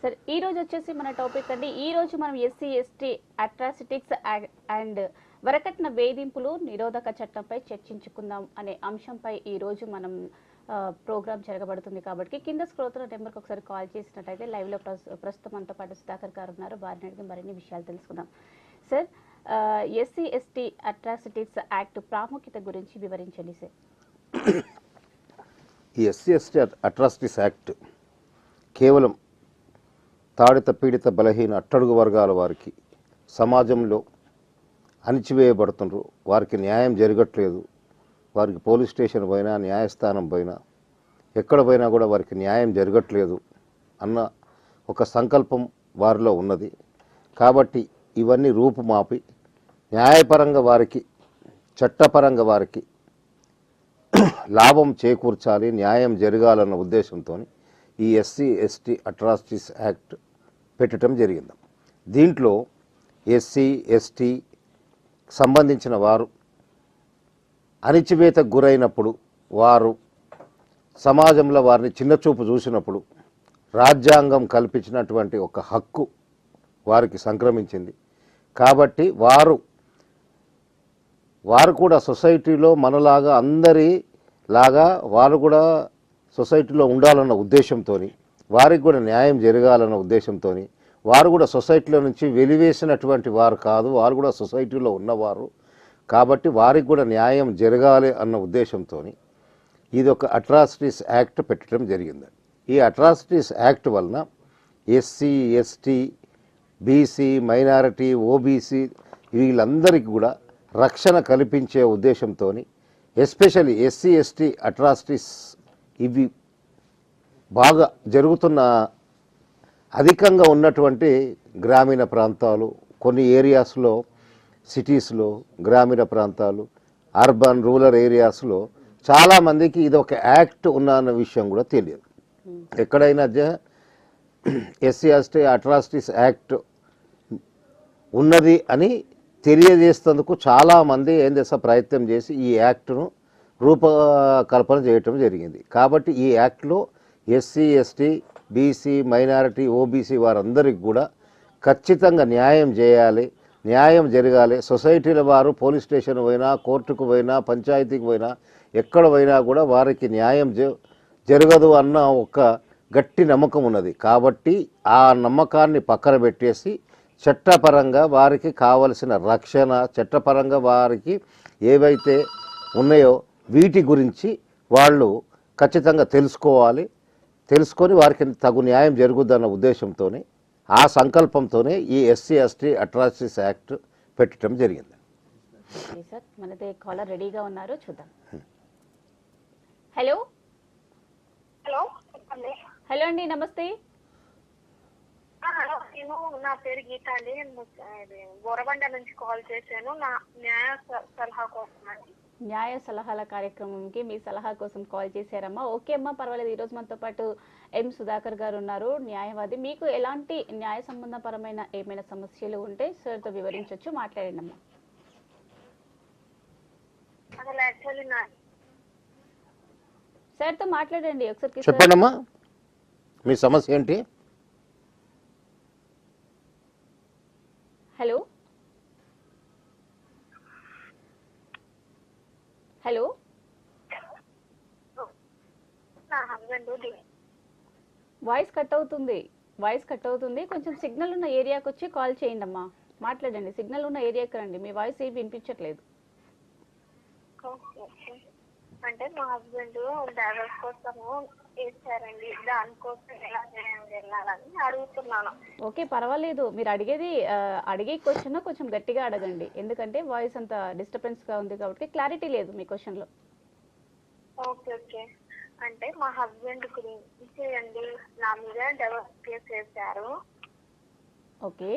సరే ఈ రోజు వచ్చేసి మన టాపిక్ అండి. ఈ రోజు మనం ఎస్సీ ఎస్టీ అట్రాసిటీస్ అండ్ వరకట్న వేధింపులు నిరోధక చట్టంపై చర్చించుకుందాం అనే అంశంపై ఈ రోజు మనం ప్రోగ్రామ్ జరగబడుతుంది. కాబట్టి కింద స్క్రోల్ నెంబర్కి ఒకసారి కాల్ చేసినట్టయితే లైవ్లో ప్రస్తుతం మనతో పాటు సుధాకర్ గారు ఉన్నారు. వారిని అడిగి మరిన్ని విషయాలు తెలుసుకుందాం. Sir, SC ST atrocities act ప్రాముఖ్యత గురించి వివరించండి సార్. ఈ ఎస్సీ ఎస్టీ అట్రాసిటీస్ యాక్ట్ కేవలం తాడిత పీడిత బలహీన అట్టడుగు వర్గాల వారికి సమాజంలో అణిచివేయబడుతున్నారు, వారికి న్యాయం జరగట్లేదు, వారికి పోలీస్ స్టేషన్ పోయినా న్యాయస్థానం పోయినా ఎక్కడ పోయినా కూడా వారికి న్యాయం జరగట్లేదు అన్న ఒక సంకల్పం వారిలో ఉన్నది. కాబట్టి ఇవన్నీ రూపుమాపి న్యాయపరంగా వారికి చట్టపరంగా వారికి లాభం చేకూర్చాలి, న్యాయం జరగాలన్న ఉద్దేశంతో ఈ ఎస్సీ ఎస్టీ అట్రాసిటీస్ యాక్ట్ పెట్టడం జరిగింది. దీంట్లో ఎస్సీ ఎస్టీ సంబంధించిన వారు అణిచివేతకు గురైనప్పుడు, వారు సమాజంలో వారిని చిన్నచూపు చూసినప్పుడు రాజ్యాంగం కల్పించినటువంటి ఒక హక్కు వారికి సంక్రమించింది. కాబట్టి వారు కూడా సొసైటీలో మనలాగా అందరిలాగా వారు కూడా సొసైటీలో ఉండాలన్న ఉద్దేశంతో, వారికి కూడా న్యాయం జరగాలన్న ఉద్దేశంతో, వారు కూడా సొసైటీలో నుంచి వెలివేసినటువంటి వారు కాదు, వారు కూడా సొసైటీలో ఉన్నవారు. కాబట్టి వారికి కూడా న్యాయం జరగాలి అన్న ఉద్దేశంతో ఇది ఒక అట్రాసిటీస్ యాక్ట్ పెట్టడం జరిగింది. ఈ అట్రాసిటీస్ యాక్ట్ వలన SC ST BC minority OBC వీళ్ళందరికీ కూడా రక్షణ కల్పించే ఉద్దేశంతో, ఎస్పెషల్లీ ఎస్సీ ఎస్టీ అట్రాసిటీస్ ఇవి బాగా జరుగుతున్న అధికంగా ఉన్నటువంటి గ్రామీణ ప్రాంతాలు, కొన్ని ఏరియాస్లో, సిటీస్లో, గ్రామీణ ప్రాంతాలు, అర్బన్ రూరల్ ఏరియాస్లో చాలామందికి ఇది ఒక యాక్ట్ ఉన్న విషయం కూడా తెలియదు. ఎక్కడైనా ఎస్సీ ఎస్టీ అట్రాసిటీస్ యాక్ట్ ఉన్నది అని తెలియజేసేందుకు చాలామంది ఏం చేస్తా ప్రయత్నం చేసి ఈ యాక్ట్ను రూపకల్పన చేయటం జరిగింది. కాబట్టి ఈ యాక్ట్లో SC ST BC minority OBC వారందరికీ కూడా ఖచ్చితంగా న్యాయం చేయాలి, న్యాయం జరగాలి. సొసైటీల వారు పోలీస్ స్టేషన్ పోయినా, కోర్టుకు పోయినా, పంచాయతీకి పోయినా, ఎక్కడ పోయినా కూడా వారికి న్యాయం జరగదు అన్న ఒక గట్టి నమ్మకం ఉన్నది. కాబట్టి ఆ నమ్మకాన్ని పక్కన పెట్టేసి చట్టపరంగా వారికి కావలసిన రక్షణ, చట్టపరంగా వారికి ఏవైతే ఉన్నాయో వీటి గురించి వాళ్ళు ఖచ్చితంగా తెలుసుకొని వారికి తగు న్యాయం జరుగుద్దన్న ఉద్దేశంతోనే, ఆ సంకల్పంతోనే ఈ ఎస్సీ ఎస్టీ అట్రాసిటీస్ యాక్ట్ పెట్టడం జరిగింది. సార్, మనదే కాలర్ రెడీగా ఉన్నారు, చూద్దాం. హలో హలో హలో అండి, నమస్తే. నేను నా పేరు గీత అండి. నేను బోరబండ నుంచి కాల్ చేశాను. నా న్యాయ సలహా కోసం అండి. న్యాయ సలహాల కార్యక్రమంకి మీ సలహా కోసం కాల్ చేశారమ్మా. ఓకే అమ్మా, పర్వాలేదు. ఈరోజు మనతో పాటు ఎం సుధాకర్ గారు ఉన్నారు, న్యాయవాది. మీకు ఎలాంటి న్యాయ సంబంధపరమైన ఏమైనా సమస్యలు ఉంటే సార్తో వివరించవచ్చు, మాట్లాడండి అమ్మా. అసలు యాక్చువల్లీ సార్తో మాట్లాడండి ఒకసారి. చెప్పండమ్మా, మీ సమస్య ఏంటి? హలో హలో నా హస్బెండ్ వాయిస్ కట్ అవుతుంది. కొంచెం సిగ్నల్ ఉన్న ఏరియాకి వచ్చి కాల్ చేయండి అమ్మా, మాట్లాడండి. సిగ్నల్ ఉన్న ఏరియాకి రండి, మీ వాయిస్ ఏమి వినిపించట్లేదు. అంటే మా హస్బెండ్ డ్రైవర్స్ కోసము వేసారండి, దానికోసం ఎలా వెళ్ళాలని అడుగుతున్నాను. ఓకే, పర్వాలేదు. మీరు అడిగే క్వశ్చన్ కొంచెం గట్టిగా అడగండి, ఎందుకంటే వాయిస్ అంత డిస్టర్బెన్స్గా ఉంది కాబట్టి క్లారిటీ లేదు మీ క్వశ్చన్లో. Okay okay. అంటే మా హస్బెండ్ గురించి అండి, నా మీద డైవర్స్ కేసు వేశారు. ఓకే,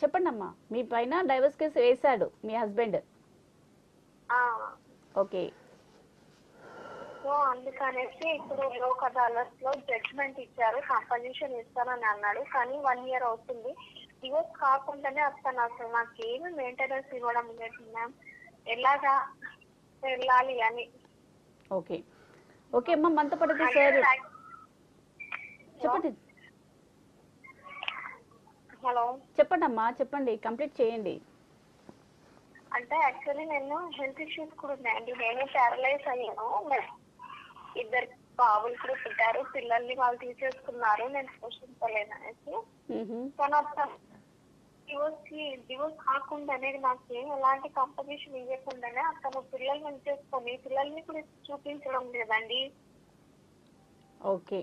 చెప్పండి అమ్మా. మీ పైన డైవర్స్ కేసు వేశాడు మీ హస్బెండ్. ఓకే. సో అందుకనేసి ఇప్పుడు లోక్ అదాలత్ లో జడ్జ్మెంట్ ఇచ్చారు, కంపల్షన్ ఇస్తానని అన్నాడు. కానీ 1 year అవుతుంది. డివోర్స్ కాకుండానే అతను అసలు నాకేమి మెయింటెనెన్స్ ఇవ్వడం లేదు మ్యామ్, ఎలాగా వెళ్ళాలి అని. ఓకే అమ్మా, మనతో పాటు సార్ చెప్పండి. హలో. చెప్పండి అమ్మా, చెప్పండి, కంప్లీట్ చేయండి. అంటే యాక్చువల్లీ నేను హెల్త్ ఇష్యూస్ కూడా ఉన్నాయండి. నేను ప్యారలైజ్ అయ్యాను. ఇద్దరు బాబులు కూడా పుట్టారు. పిల్లల్ని వాళ్ళు తీసేసుకున్నారు. నేను పోషించలేను అనేసి. కానీ డివోర్స్ కాకుండానే నాకు ఎలాంటి కంపల్షన్ ఇవ్వకుండానే అతను పిల్లల్ని ఉంచేసుకొని పిల్లల్ని కూడా చూపించడం లేదండి. ఓకే,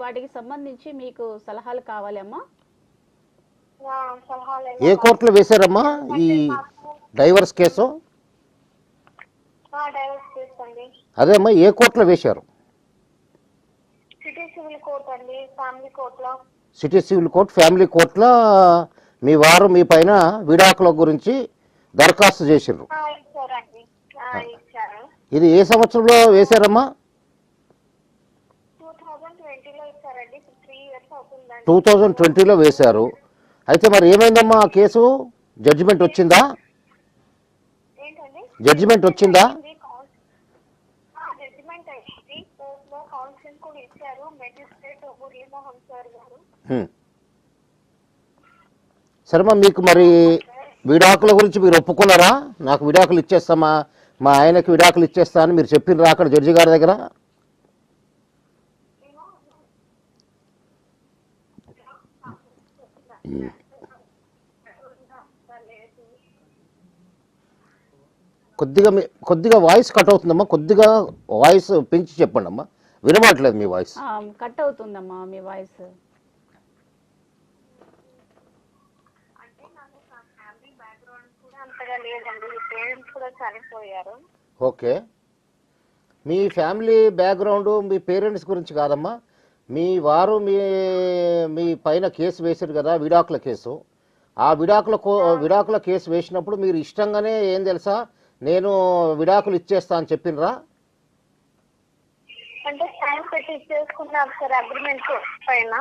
వాటికి సంబంధించి మీకు సలహాలు కావాలి అమ్మా. సలహాలు ఏ కోర్టులో వేశారమ్మా ఈ డైవర్స్ కేసు? డైవర్స్ కేసు అండి. అదే అమ్మా, ఏ కోర్టులో వేశారు? సిటీ సివిల్ కోర్ట్ అండి, ఫ్యామిలీ కోర్టులో. సిటీ సివిల్ కోర్ట్, ఫ్యామిలీ కోర్టులో మీ వారు మీ పైన విడాకుల గురించి దరఖాస్తు చేసిండ్రు. ఇచ్చారండి, ఇచ్చారు. ఇది ఏ సంవత్సరంలో వేశారమ్మా? 2020లో ఇచ్చారండి. 3 years అవుతుందండి. 2020లో వేశారు. అయితే మరి ఏమైందమ్మా ఆ కేసు? జడ్జిమెంట్ వచ్చిందా? ఏంటండి? జడ్జిమెంట్ వచ్చిందా? జడ్జిమెంట్ అయింది. కోర్టులో కౌన్సిలింగ్ కూడా ఇచ్చారు మెజిస్ట్రేట్ మురళీమోహన్ సార్ గారు. సరేమ్మా, మీకు మరి విడాకుల గురించి మీరు ఒప్పుకున్నారా? నాకు విడాకులు ఇచ్చేస్తామా, మా ఆయనకి విడాకులు ఇచ్చేస్తా అని మీరు చెప్పినరా అక్కడ జడ్జి గారి దగ్గర? కొద్దిగా వాయిస్ కట్ అవుతుందమ్మా. కొద్దిగా వాయిస్ పెంచి చెప్పండి అమ్మా, వినమాట్లేదు మీ వాయిస్. కట్ అవుతుందమ్మా మీ వాయిస్. అంతగా లేదండి. పేరెంట్స్ కూడా చనిపోయారు. ఓకే, మీ ఫ్యామిలీ బ్యాక్గ్రౌండ్ మీ పేరెంట్స్ గురించి కాదమ్మా, మీ వారు మీ పైన కేసు వేశారు కదా, విడాకుల కేసు. ఆ విడాకుల కేసు వేసినప్పుడు మీరు ఇష్టంగానే ఏం తెలుసా, నేను విడాకులు ఇచ్చేస్తా అని చెప్పినరా? అంటే సైన్ పెట్టి ఇచ్చేసుకున్నారు సార్ అగ్రిమెంట్ పైన.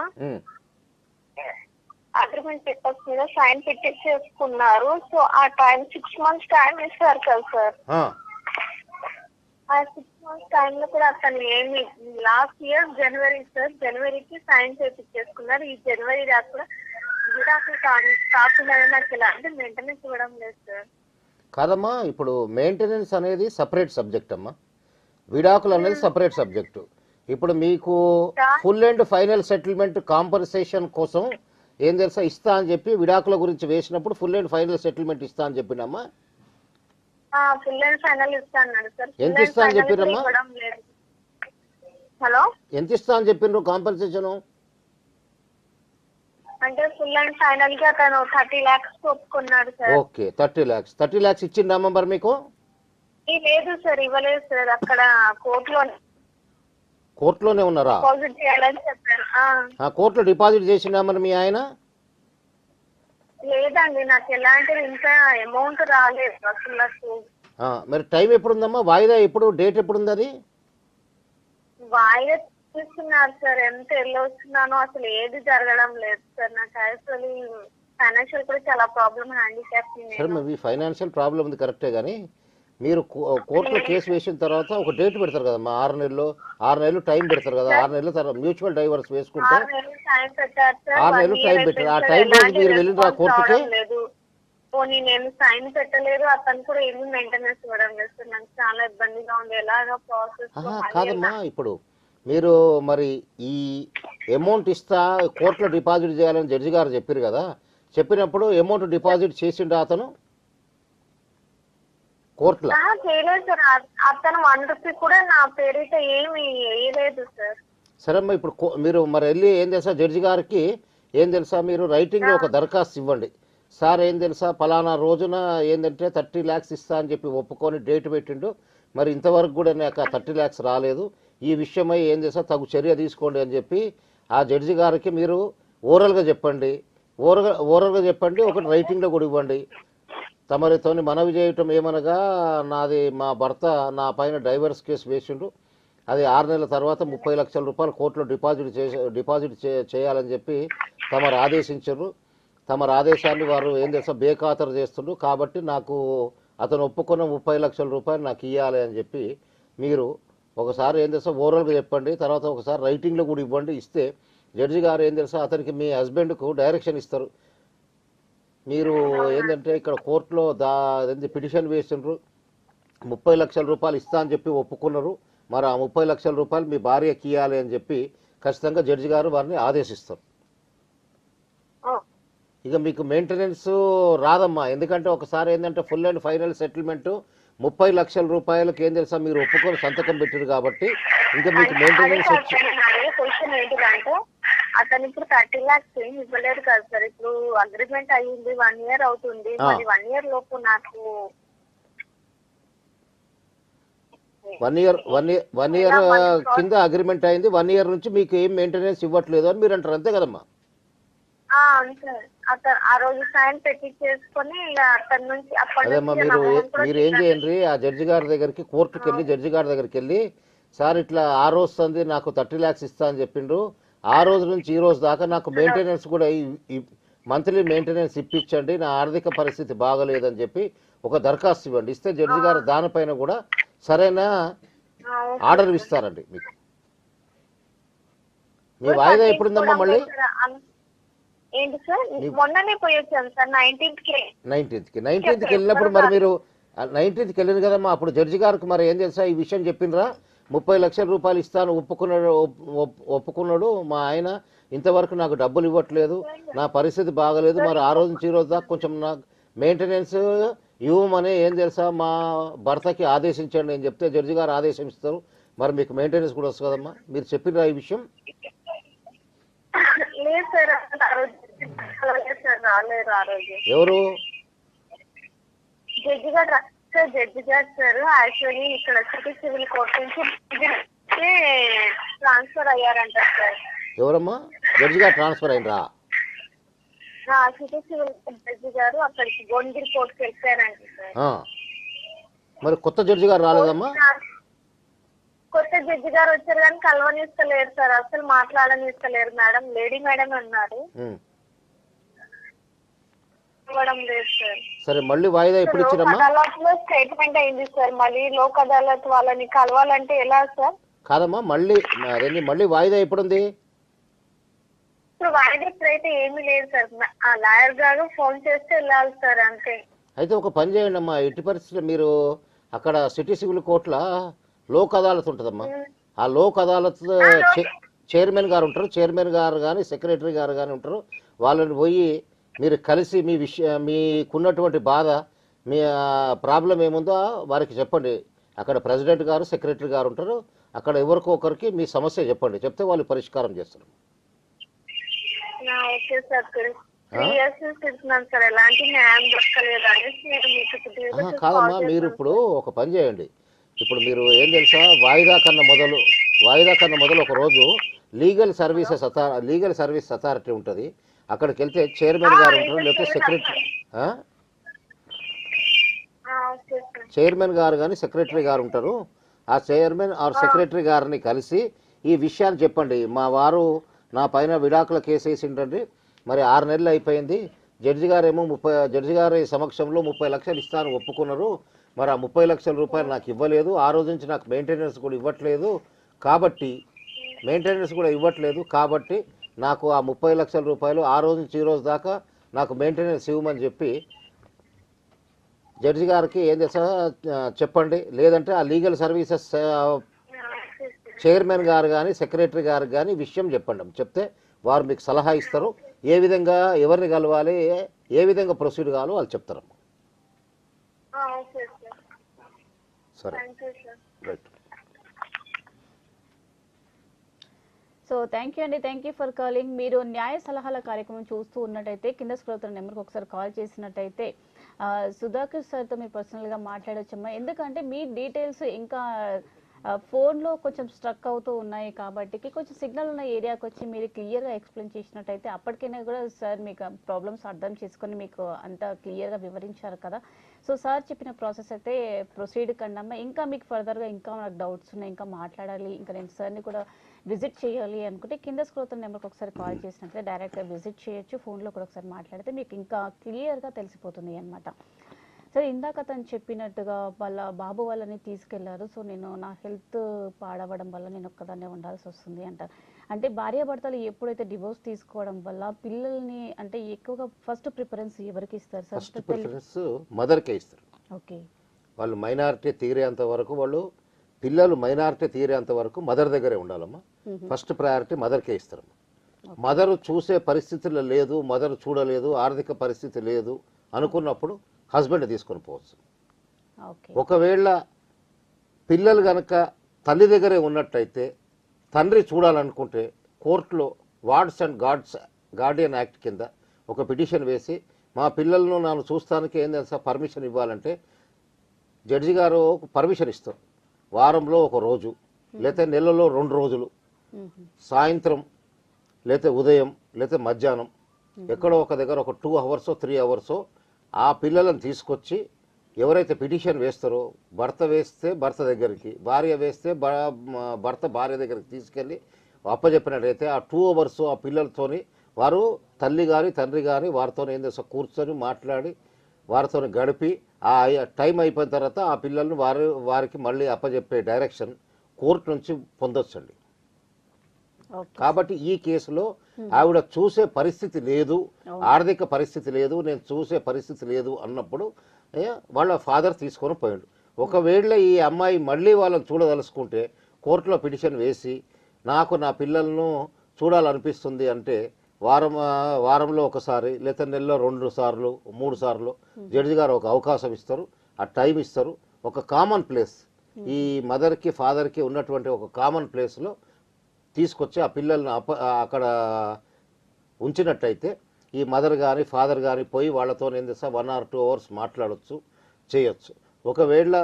అగ్రిమెంట్ పేపర్స్ మీద సైన్ పెట్టి చేసుకున్నారు. సో ఆ టైం 6 months టైం ఇస్తారు కదా సార్. ఆ 6 months టైమ్ లో కూడా అతను ఏమి లాస్ట్ ఇయర్ జనవరికి సైన్ చేపించేసుకున్నారు. ఈ జనవరి దాకా కూడా విడాకులు కాకుండా నాకు ఎలాంటి మెయింటెనెన్స్ ఇవ్వడం లేదు సార్. కాదమ్మా, ఇప్పుడు మెయింటెనెన్స్ అనేది సపరేట్ సబ్జెక్ట్ అమ్మా, విడాకులు అనేది సపరేట్ సబ్జెక్టు. ఇప్పుడు మీకు full and final settlement compensation కోసం ఏం తెలుసా ఇస్తా అని చెప్పి విడాకుల గురించి వేసినప్పుడు ఫుల్ అండ్ ఫైనల్ సెటిల్మెంట్ ఇస్తా అని చెప్పినమ్మా. ఫుల్ అండ్ ఫైనల్ ఇస్తాను సార్. ఎంత ఇస్తా అని చెప్పినమ్మా? హలో, ఎంత ఇస్తా అని చెప్పిండ్రు కాంపన్సేషన్? అంటే ఫుల్ అండ్ ఫైనల్ గా అతను 30 lakhs ఒప్పుకున్నాడు సార్. ఓకే, 30 lakhs ఇచ్చిండమ్మా మరి మీకు? లేదు సార్, ఇవ్వలేదు సార్. అక్కడ కోర్టులోనే ఉన్నారా? డిపాజిట్ చేయాలని చెప్పారు. కోర్టులో డిపాజిట్ చేసిండా మరి మీ ఆయన? లేదండి, నాకు ఎలాంటి ఇంకా అమౌంట్ రాలేదు అసలు. మరి టైం ఎప్పుడు ఉందమ్మా? వాయిదా ఎప్పుడు, డేట్ ఎప్పుడు ఉంది అది? వాయిదా చూస్తున్నారు సార్. ఎంత వెళ్ళొస్తున్నానో అసలు ఏది జరగడం లేదు సార్. నాకు యాక్చువల్లీ ఫైనాన్షియల్ కూడా చాలా ప్రాబ్లమ్, హ్యాండిక్యాప్. సరే, మీ ఫైనాన్షియల్ ప్రాబ్లం ఉంది కరెక్టే, కానీ మీరు కోర్టులో కేసు వేసిన తర్వాత ఒక డేట్ పెడతారు కదమ్మా, 6 నెలలు టైం పెడతారు కదా. 6 నెలల తర్వాత మ్యూచువల్ డైవర్స్ వేసుకుంటే 6 నెలలు టైం పెట్టారు. ఆ టైం రోజు మీరు వెళ్ళిన కోర్టుకి పోనీ నేను సైన్ పెట్టలేదు, అతను కూడా ఏమి మెయింటెనెన్స్ ఇవ్వడం లేదు సార్. నాకు చాలా ఇబ్బందిగా ఉంది. ఎలాగా ప్రాసెస్ కాదమ్మా, ఇప్పుడు మీరు మరి ఈ అమౌంట్ ఇస్తా కోర్టులో డిపాజిట్ చేయాలని జడ్జి గారు చెప్పారు కదా, చెప్పినప్పుడు అమౌంట్ డిపాజిట్ చేసిండు అతను కోర్టులో? చేయలేదు సార్. అతను 1 రూపీ కూడా నా పేరిట ఏమి వేయలేదు సార్. సరే అమ్మా, ఇప్పుడు మీరు మరి వెళ్ళి ఏం తెలుసా జడ్జి గారికి ఏం తెలుసా, మీరు రైటింగ్లో ఒక దరఖాస్తు ఇవ్వండి. సార్ ఏం తెలుసా, పలానా రోజున ఏంటంటే 30 lakhs ఇస్తా అని చెప్పి ఒప్పుకొని డేట్ పెట్టిండు, మరి ఇంతవరకు కూడా నాకు 30 lakhs రాలేదు, ఈ విషయమై ఏం తెలుసా తగు చర్య తీసుకోండి అని చెప్పి ఆ జడ్జి గారికి మీరు ఓరల్గా చెప్పండి. ఓరల్గా చెప్పండి, ఒకటి రైటింగ్లో కూడా ఇవ్వండి. తమరితోని మనవి చేయటం ఏమనగా, నాది మా భర్త నా పైన డైవర్స్ కేసు వేసిండు, అది 6 నెలల తర్వాత 30 లక్షల రూపాయలు కోర్టులో డిపాజిట్ చేయాలని చెప్పి తమరు ఆదేశించారు. తమరు ఆదేశాన్ని వారు ఏం తెలుసా బేఖాతరు చేస్తుండ్రు, కాబట్టి నాకు అతను ఒప్పుకున్న 30 లక్షల రూపాయలు నాకు ఇవ్వాలి అని చెప్పి మీరు ఒకసారి ఏం తెలుసా ఓరల్గా చెప్పండి. తర్వాత ఒకసారి రైటింగ్లో కూడా ఇవ్వండి. ఇస్తే జడ్జి గారు ఏం తెలుసా అతనికి మీ హస్బెండ్కు డైరెక్షన్ ఇస్తారు, మీరు ఏంటంటే ఇక్కడ కోర్టులో పిటిషన్ వేసిండ్రు, 30 లక్షల రూపాయలు ఇస్తా అని చెప్పి ఒప్పుకున్నారు. మరి ఆ 30 లక్షల రూపాయలు మీ భార్యకి ఇవ్వాలి అని చెప్పి ఖచ్చితంగా జడ్జి గారు వారిని ఆదేశిస్తారు. ఇక మీకు మెయింటెనెన్స్ రాదమ్మా. ఎందుకంటే ఒకసారి ఏంటంటే ఫుల్ అండ్ ఫైనల్ సెటిల్మెంట్ 30 లక్షల రూపాయలకి ఏం తెలుసా మీరు ఒప్పుకొని సంతకం పెట్టారు కాబట్టి ఇంకా మీకు మెయింటెనెన్స్ వచ్చి క్వశ్చన్ ఏంటిదంటే అతను ఇప్పుడు 30 lakhs ఏం ఇవ్వలేరు కదా సార్. ఇప్పుడు అగ్రిమెంట్ అయ్యింది 1 year అవుతుంది. మరి 1 year లోపు నాకు 1 year కింద అగ్రిమెంట్ అయింది. 1 year నుంచి మీకు ఏం మెయింటెనెన్స్ ఇవ్వట్లేదు అని మీరు అంటారు, అంతే కదమ్మా? అతను ఆ రోజు సైన్ పెట్టి చేసుకొని అతని నుంచి అదేమ్మా, మీరు ఏం చేయండి, ఆ జడ్జి గారి దగ్గరికి కోర్టుకి వెళ్ళి జడ్జి గారి దగ్గరికి వెళ్ళి, సార్ ఇట్లా ఆ రోజు సంది నాకు 30 lakhs ఇస్తా అని చెప్పిండ్రు, ఆ రోజు నుంచి ఈ రోజు దాకా నాకు మెయింటెనెన్స్ కూడా మంత్లీ మెయింటెనెన్స్ ఇప్పించండి, నా ఆర్థిక పరిస్థితి బాగలేదని చెప్పి ఒక దరఖాస్తు ఇవ్వండి. ఇస్తే జడ్జి గారు దానిపైన కూడా సరైన ఆర్డర్ ఇస్తారండి మీకు. మీ వాయిదా ఎప్పుడుందమ్మా మళ్ళీ? ఏంటి సార్, మొన్ననే పోయి వచ్చాను సార్ 19th వెళ్ళినప్పుడు మరి మీరు 19th వెళ్ళింది కదమ్మా, అప్పుడు జడ్జి గారికి మరి ఏం తెలుసా ఈ విషయం చెప్పిండ్రా? 30 లక్షల రూపాయలు ఇస్తాను ఒప్పుకున్నాడు మా ఆయన, ఇంతవరకు నాకు డబ్బులు ఇవ్వట్లేదు, నా పరిస్థితి బాగలేదు, మరి ఆ రోజు నుంచి ఈ రోజు దాకా కొంచెం నాకు మెయింటెనెన్స్ ఇవ్వమని ఏం తెలుసా మా భర్తకి ఆదేశించండి అని చెప్తే జడ్జి గారు ఆదేశిస్తారు. మరి మీకు మెయింటెనెన్స్ కూడా వస్తుంది కదమ్మా. మీరు చెప్పినరా ఈ విషయం? లేదు సార్, రాలేదు ఆ రోజు. ఎవరు? జడ్జి గారు సార్. జడ్జి గారు సార్ యాక్చువల్లీ ఇక్కడ సిటీ సివిల్ కోర్ట్ నుంచి ట్రాన్స్ఫర్ అయ్యారంట సార్. ఎవరమ్మా? జడ్జి గారు ట్రాన్స్ఫర్ అయినరా? సిటీ సివిల్ జడ్జి గారు అక్కడికి గోంగిరి కోర్టుకి వెళ్ళిపోయారంట సార్. మరి కొత్త జడ్జి గారు రాలేదమ్మా? కొత్త జడ్జి గారు వచ్చారు కానీ కలవనిస్తలేరు సార్, అసలు మాట్లాడనిస్తలేరు మేడం. లేడీ మేడం అన్నారు, ఇవ్వడం లేదు సార్. సరే మళ్ళీ వాయిదా ఎప్పుడు ఇచ్చిరమ్మా? అదాలత్ లో స్టేట్మెంట్ అయింది సార్, మళ్ళీ లోక్ అదాలత్ వాళ్ళని కలవాలంటే ఎలా సార్? కాదమ్మా, మళ్ళీ వాయిదా ఎప్పుడుంది? ఇప్పుడు వాయిదా అయితే ఏమీ లేదు సార్. ఆ లాయర్ గారు ఫోన్ చేస్తే వెళ్ళాలి సార్, అంతే. అయితే ఒక పని చేయండి అమ్మా, ఎట్టి పరిస్థితుల్లో మీరు అక్కడ సిటీ సివిల్ కోర్టులో లోక్ అదాలత్ ఉంటుందమ్మా. ఆ లోక్ అదాలత్ చైర్మన్ గారు ఉంటారు, చైర్మన్ గారు కానీ సెక్రటరీ గారు కానీ ఉంటారు. వాళ్ళని పోయి మీరు కలిసి మీకున్నటువంటి బాధ, మీ ప్రాబ్లం ఏముందో వారికి చెప్పండి. అక్కడ ప్రెసిడెంట్ గారు సెక్రటరీ గారు ఉంటారు, అక్కడ ఎవరికో ఒకరికి మీ సమస్య చెప్పండి, చెప్తే వాళ్ళు పరిష్కారం చేస్తారు. ఓకే సార్, 3 years తిరుగుతున్నాను సార్, ఎలాంటి న్యాయం దొరకలేదు అనేసి మీకు కాదమ్మా, మీరు ఇప్పుడు ఒక పని చేయండి. ఇప్పుడు మీరు ఏం తెలుసా, వాయిదా కన్నా మొదలు ఒక రోజు లీగల్ సర్వీస్ అథారిటీ ఉంటుంది, అక్కడికి వెళ్తే చైర్మన్ గారు ఉంటారు, లేకపోతే చైర్మన్ గారు కానీ సెక్రటరీ గారు ఉంటారు. ఆ చైర్మన్ ఆర్ సెక్రటరీ గారిని కలిసి ఈ విషయాన్ని చెప్పండి. మా వారు నా పైన విడాకుల కేసు వేసిండండి, మరి 6 నెలలు అయిపోయింది, జడ్జి గారి సమక్షంలో 30 లక్షలు ఇస్తాను ఒప్పుకున్నారు, మరి ఆ 30 లక్షల రూపాయలు నాకు ఇవ్వలేదు, ఆ రోజు నుంచి నాకు మెయింటెనెన్స్ కూడా ఇవ్వట్లేదు కాబట్టి నాకు ఆ 30 లక్షల రూపాయలు ఆ రోజు నుంచి ఈ రోజు దాకా నాకు మెయింటెనెన్స్ ఇవ్వమని చెప్పి జడ్జి గారికి ఏం చేసా చెప్పండి. లేదంటే ఆ లీగల్ సర్వీసెస్ చైర్మన్ గారు కానీ సెక్రటరీ గారు కానీ విషయం చెప్పండి. చెప్తే వారు మీకు సలహా ఇస్తారు, ఏ విధంగా ఎవరిని కలవాలి, ఏ విధంగా ప్రొసీడ్ కావాలో వాళ్ళు చెప్తారు. సరే, రైట్. సో థ్యాంక్ యూ అండి, థ్యాంక్ యూ ఫర్ కాలింగ్. మీరు న్యాయ సలహాల కార్యక్రమం చూస్తూ ఉన్నట్టయితే కింద స్క్రోల్ అవుతున్న నెంబర్కి ఒకసారి కాల్ చేసినట్టయితే సుధాకర్ సార్తో మీరు పర్సనల్గా మాట్లాడొచ్చమ్మా. ఎందుకంటే మీ డీటెయిల్స్ ఇంకా ఫోన్లో కొంచెం స్ట్రక్ అవుతూ ఉన్నాయి కాబట్టి కొంచెం సిగ్నల్ ఉన్న ఏరియాకి వచ్చి మీరు క్లియర్గా ఎక్స్ప్లెయిన్ చేసినట్టయితే అప్పటికైనా కూడా సార్ మీకు ప్రాబ్లమ్స్ అర్థం చేసుకొని మీకు అంతా క్లియర్గా వివరించారు కదా. సో సార్ చెప్పిన ప్రాసెస్ అయితే ప్రొసీడ్ కండమ్మా. ఇంకా మీకు ఫర్దర్గా ఇంకా నాకు డౌట్స్ ఉన్నాయి, ఇంకా మాట్లాడాలి, ఇంకా నేను సార్ని కూడా విజిట్ చేయాలి అనుకుంటే కింద స్క్రోల్ అవుతున్న నెంబర్కి ఒకసారి కాల్ చేసినట్లయితే డైరెక్ట్గా విజిట్ చేయొచ్చు, ఫోన్లో కూడా ఒకసారి మాట్లాడితే మీకు ఇంకా క్లియర్గా తెలిసిపోతుంది అనమాట. సరే, ఇందాక తను చెప్పినట్టుగా వాళ్ళ బాబు వాళ్ళని తీసుకెళ్లారు, సో నేను నా హెల్త్ పాడవడం వల్ల నేను ఒక్కదాన్నే ఉండాల్సి వస్తుంది అంటారు. అంటే భార్యాభర్తలు ఎప్పుడైతే డివోర్స్ తీసుకోవడం వల్ల పిల్లల్ని అంటే ఎక్కువగా ఫస్ట్ ప్రిఫరెన్స్ ఎవరికి ఇస్తారు సార్? ఫస్ట్ ప్రిఫరెన్స్ మదర్కే ఇస్తారు. ఓకే. వాళ్ళు మైనారిటీ తీరేంత వరకు పిల్లలు మైనారిటీ తీరేంత వరకు మదర్ దగ్గరే ఉండాలమ్మా. ఫస్ట్ ప్రయారిటీ మదర్కే ఇస్తారమ్మా. మదర్ చూసే పరిస్థితుల్లో లేదు, మదర్ చూడలేదు, ఆర్థిక పరిస్థితి లేదు అనుకున్నప్పుడు హస్బెండ్ తీసుకొని పోవచ్చు. ఒకవేళ పిల్లలు కనుక తల్లి దగ్గరే ఉన్నట్టయితే తండ్రి చూడాలనుకుంటే కోర్టులో వార్డ్స్ అండ్ గార్డియన్ యాక్ట్ కింద ఒక పిటిషన్ వేసి మా పిల్లలను నన్ను చూస్తానికి ఏం తెలుసా పర్మిషన్ ఇవ్వాలంటే జడ్జి గారు పర్మిషన్ ఇస్తారు. వారంలో ఒక రోజు లేకపోతే నెలలో 2 రోజులు, సాయంత్రం లేకపోతే ఉదయం లేకపోతే మధ్యాహ్నం ఎక్కడో ఒక దగ్గర ఒక 2 అవర్స్ 3 అవర్స్ ఆ పిల్లలను తీసుకొచ్చి ఎవరైతే పిటిషన్ వేస్తారో భర్త వేస్తే భర్త దగ్గరికి, భార్య వేస్తే భర్త భార్య దగ్గరికి తీసుకెళ్ళి అప్పచెప్పినట్టయితే ఆ 2 అవర్స్ ఆ పిల్లలతోని వారు తల్లి కానీ తండ్రి కానీ వారితో ఏం చేస్తారు కూర్చొని మాట్లాడి వారితో గడిపి ఆ టైం అయిపోయిన తర్వాత ఆ పిల్లల్ని వారికి మళ్ళీ అప్పచెప్పే డైరెక్షన్ కోర్టు నుంచి పొందొచ్చండి. కాబట్టి ఈ కేసులో ఆవిడ చూసే పరిస్థితి లేదు, ఆర్థిక పరిస్థితి లేదు, నేను చూసే పరిస్థితి లేదు అన్నప్పుడు వాళ్ళ ఫాదర్ తీసుకొని పోయాడు. ఒకవేళ ఈ అమ్మాయి మళ్ళీ వాళ్ళని చూడదలుచుకుంటే కోర్టులో పిటిషన్ వేసి నాకు నా పిల్లలను చూడాలనిపిస్తుంది అంటే వారంలో ఒకసారి లేదా నెలలో 2 సార్లు 3 సార్లు జడ్జి గారు ఒక అవకాశం ఇస్తారు, ఆ టైం ఇస్తారు. ఒక కామన్ ప్లేస్ ఈ మదర్కి ఫాదర్కి ఉన్నటువంటి ఒక కామన్ ప్లేస్లో తీసుకొచ్చి ఆ పిల్లల్ని అక్కడ ఉంచినట్టయితే ఈ మదర్ కానీ ఫాదర్ కానీ పోయి వాళ్ళతో ఏం చేస్తా 1 or 2 అవర్స్ మాట్లాడచ్చు చేయొచ్చు. ఒకవేళ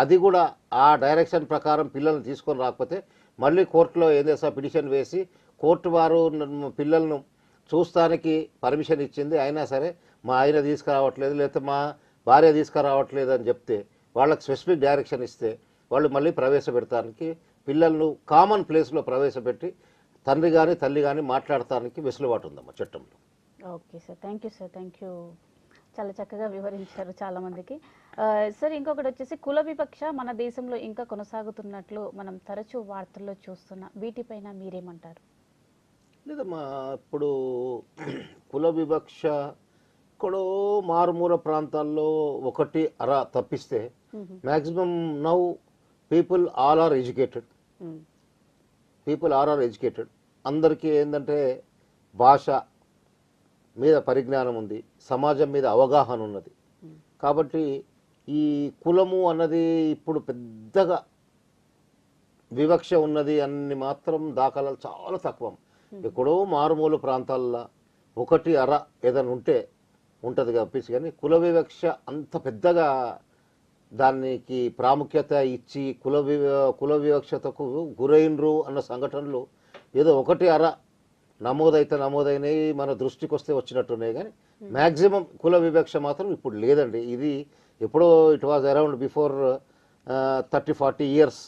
అది కూడా ఆ డైరెక్షన్ ప్రకారం పిల్లల్ని తీసుకొని రాకపోతే మళ్ళీ కోర్టులో ఏం చేస్తా పిటిషన్ వేసి కోర్టు వారు పిల్లలను చూస్తానికి పర్మిషన్ ఇచ్చింది, అయినా సరే మా ఆయన తీసుకురావట్లేదు లేకపోతే మా భార్య తీసుకురావట్లేదు అని చెప్తే వాళ్ళకి స్పెసిఫిక్ డైరెక్షన్ ఇస్తే వాళ్ళు మళ్ళీ ప్రవేశపెడతానికి పిల్లలను కామన్ ప్లేస్లో ప్రవేశపెట్టి తండ్రి కానీ తల్లి కానీ మాట్లాడటానికి వెసులుబాటు ఉందమ్మా చట్టంలో. Okay sir, thank you sir, thank you. చాలా చక్కగా వివరించారు చాలా మందికి. సార్ ఇంకొకటి వచ్చేసి కుల వివక్ష మన దేశంలో ఇంకా కొనసాగుతున్నట్లు మనం తరచూ వార్తల్లో చూస్తున్నాం, వీటిపైన మీరేమంటారు? లేదమ్మా, ఇప్పుడు కుల వివక్ష ఎక్కడో మారుమూల ప్రాంతాల్లో 1 అర తప్పిస్తే maximum now people all are educated. అందరికీ ఏంటంటే భాష మీద పరిజ్ఞానం ఉంది, సమాజం మీద అవగాహన ఉన్నది. కాబట్టి ఈ కులము అన్నది ఇప్పుడు పెద్దగా వివక్ష ఉన్నది అన్ని మాత్రం దాఖలాలు చాలా తక్కువ. ఎక్కడో మారుమూల ప్రాంతాల్లో 1 అర ఏదైనా ఉంటుంది కప్పించి, కానీ కుల వివక్ష అంత పెద్దగా దానికి ప్రాముఖ్యత ఇచ్చి కుల వివక్షతకు గురైనరు అన్న సంఘటనలు ఏదో 1 అర నమోదైనాయి మన దృష్టికి వస్తే వచ్చినట్టున్నాయి. కానీ మ్యాక్సిమం కుల వివక్ష మాత్రం ఇప్పుడు లేదండి. ఇది ఎప్పుడో it was around before 30-40 years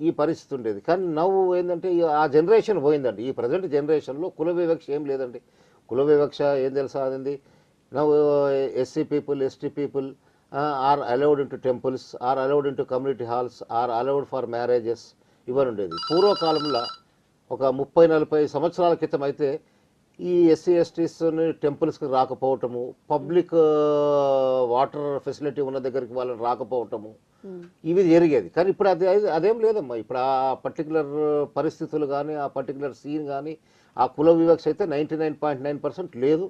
ఈ పరిస్థితి ఉండేది. కానీ నవ్వు ఏంటంటే ఆ జనరేషన్ పోయిందండి. ఈ ప్రజెంట్ జనరేషన్లో కుల వివక్ష ఏం లేదండి. కుల వివక్ష ఏం తెలుసా అదండి, now SC people ST people are allowed into temples, are allowed into community halls, are allowed for marriages ఇవన్నీ ఉండేది. పూర్వకాలంలో ఒక 30-40 సంవత్సరాల క్రితం అయితే ఈ ఎస్సీ ఎస్టీస్ని టెంపుల్స్కి రాకపోవటము, పబ్లిక్ వాటర్ ఫెసిలిటీ ఉన్న దగ్గరికి వాళ్ళని రాకపోవటము ఇవి జరిగేది. కానీ ఇప్పుడు అదేం లేదమ్మా. ఇప్పుడు ఆ పర్టికులర్ పరిస్థితులు కానీ ఆ పర్టికులర్ సీన్ కానీ ఆ కుల వివక్ష అయితే 99.9% లేదు.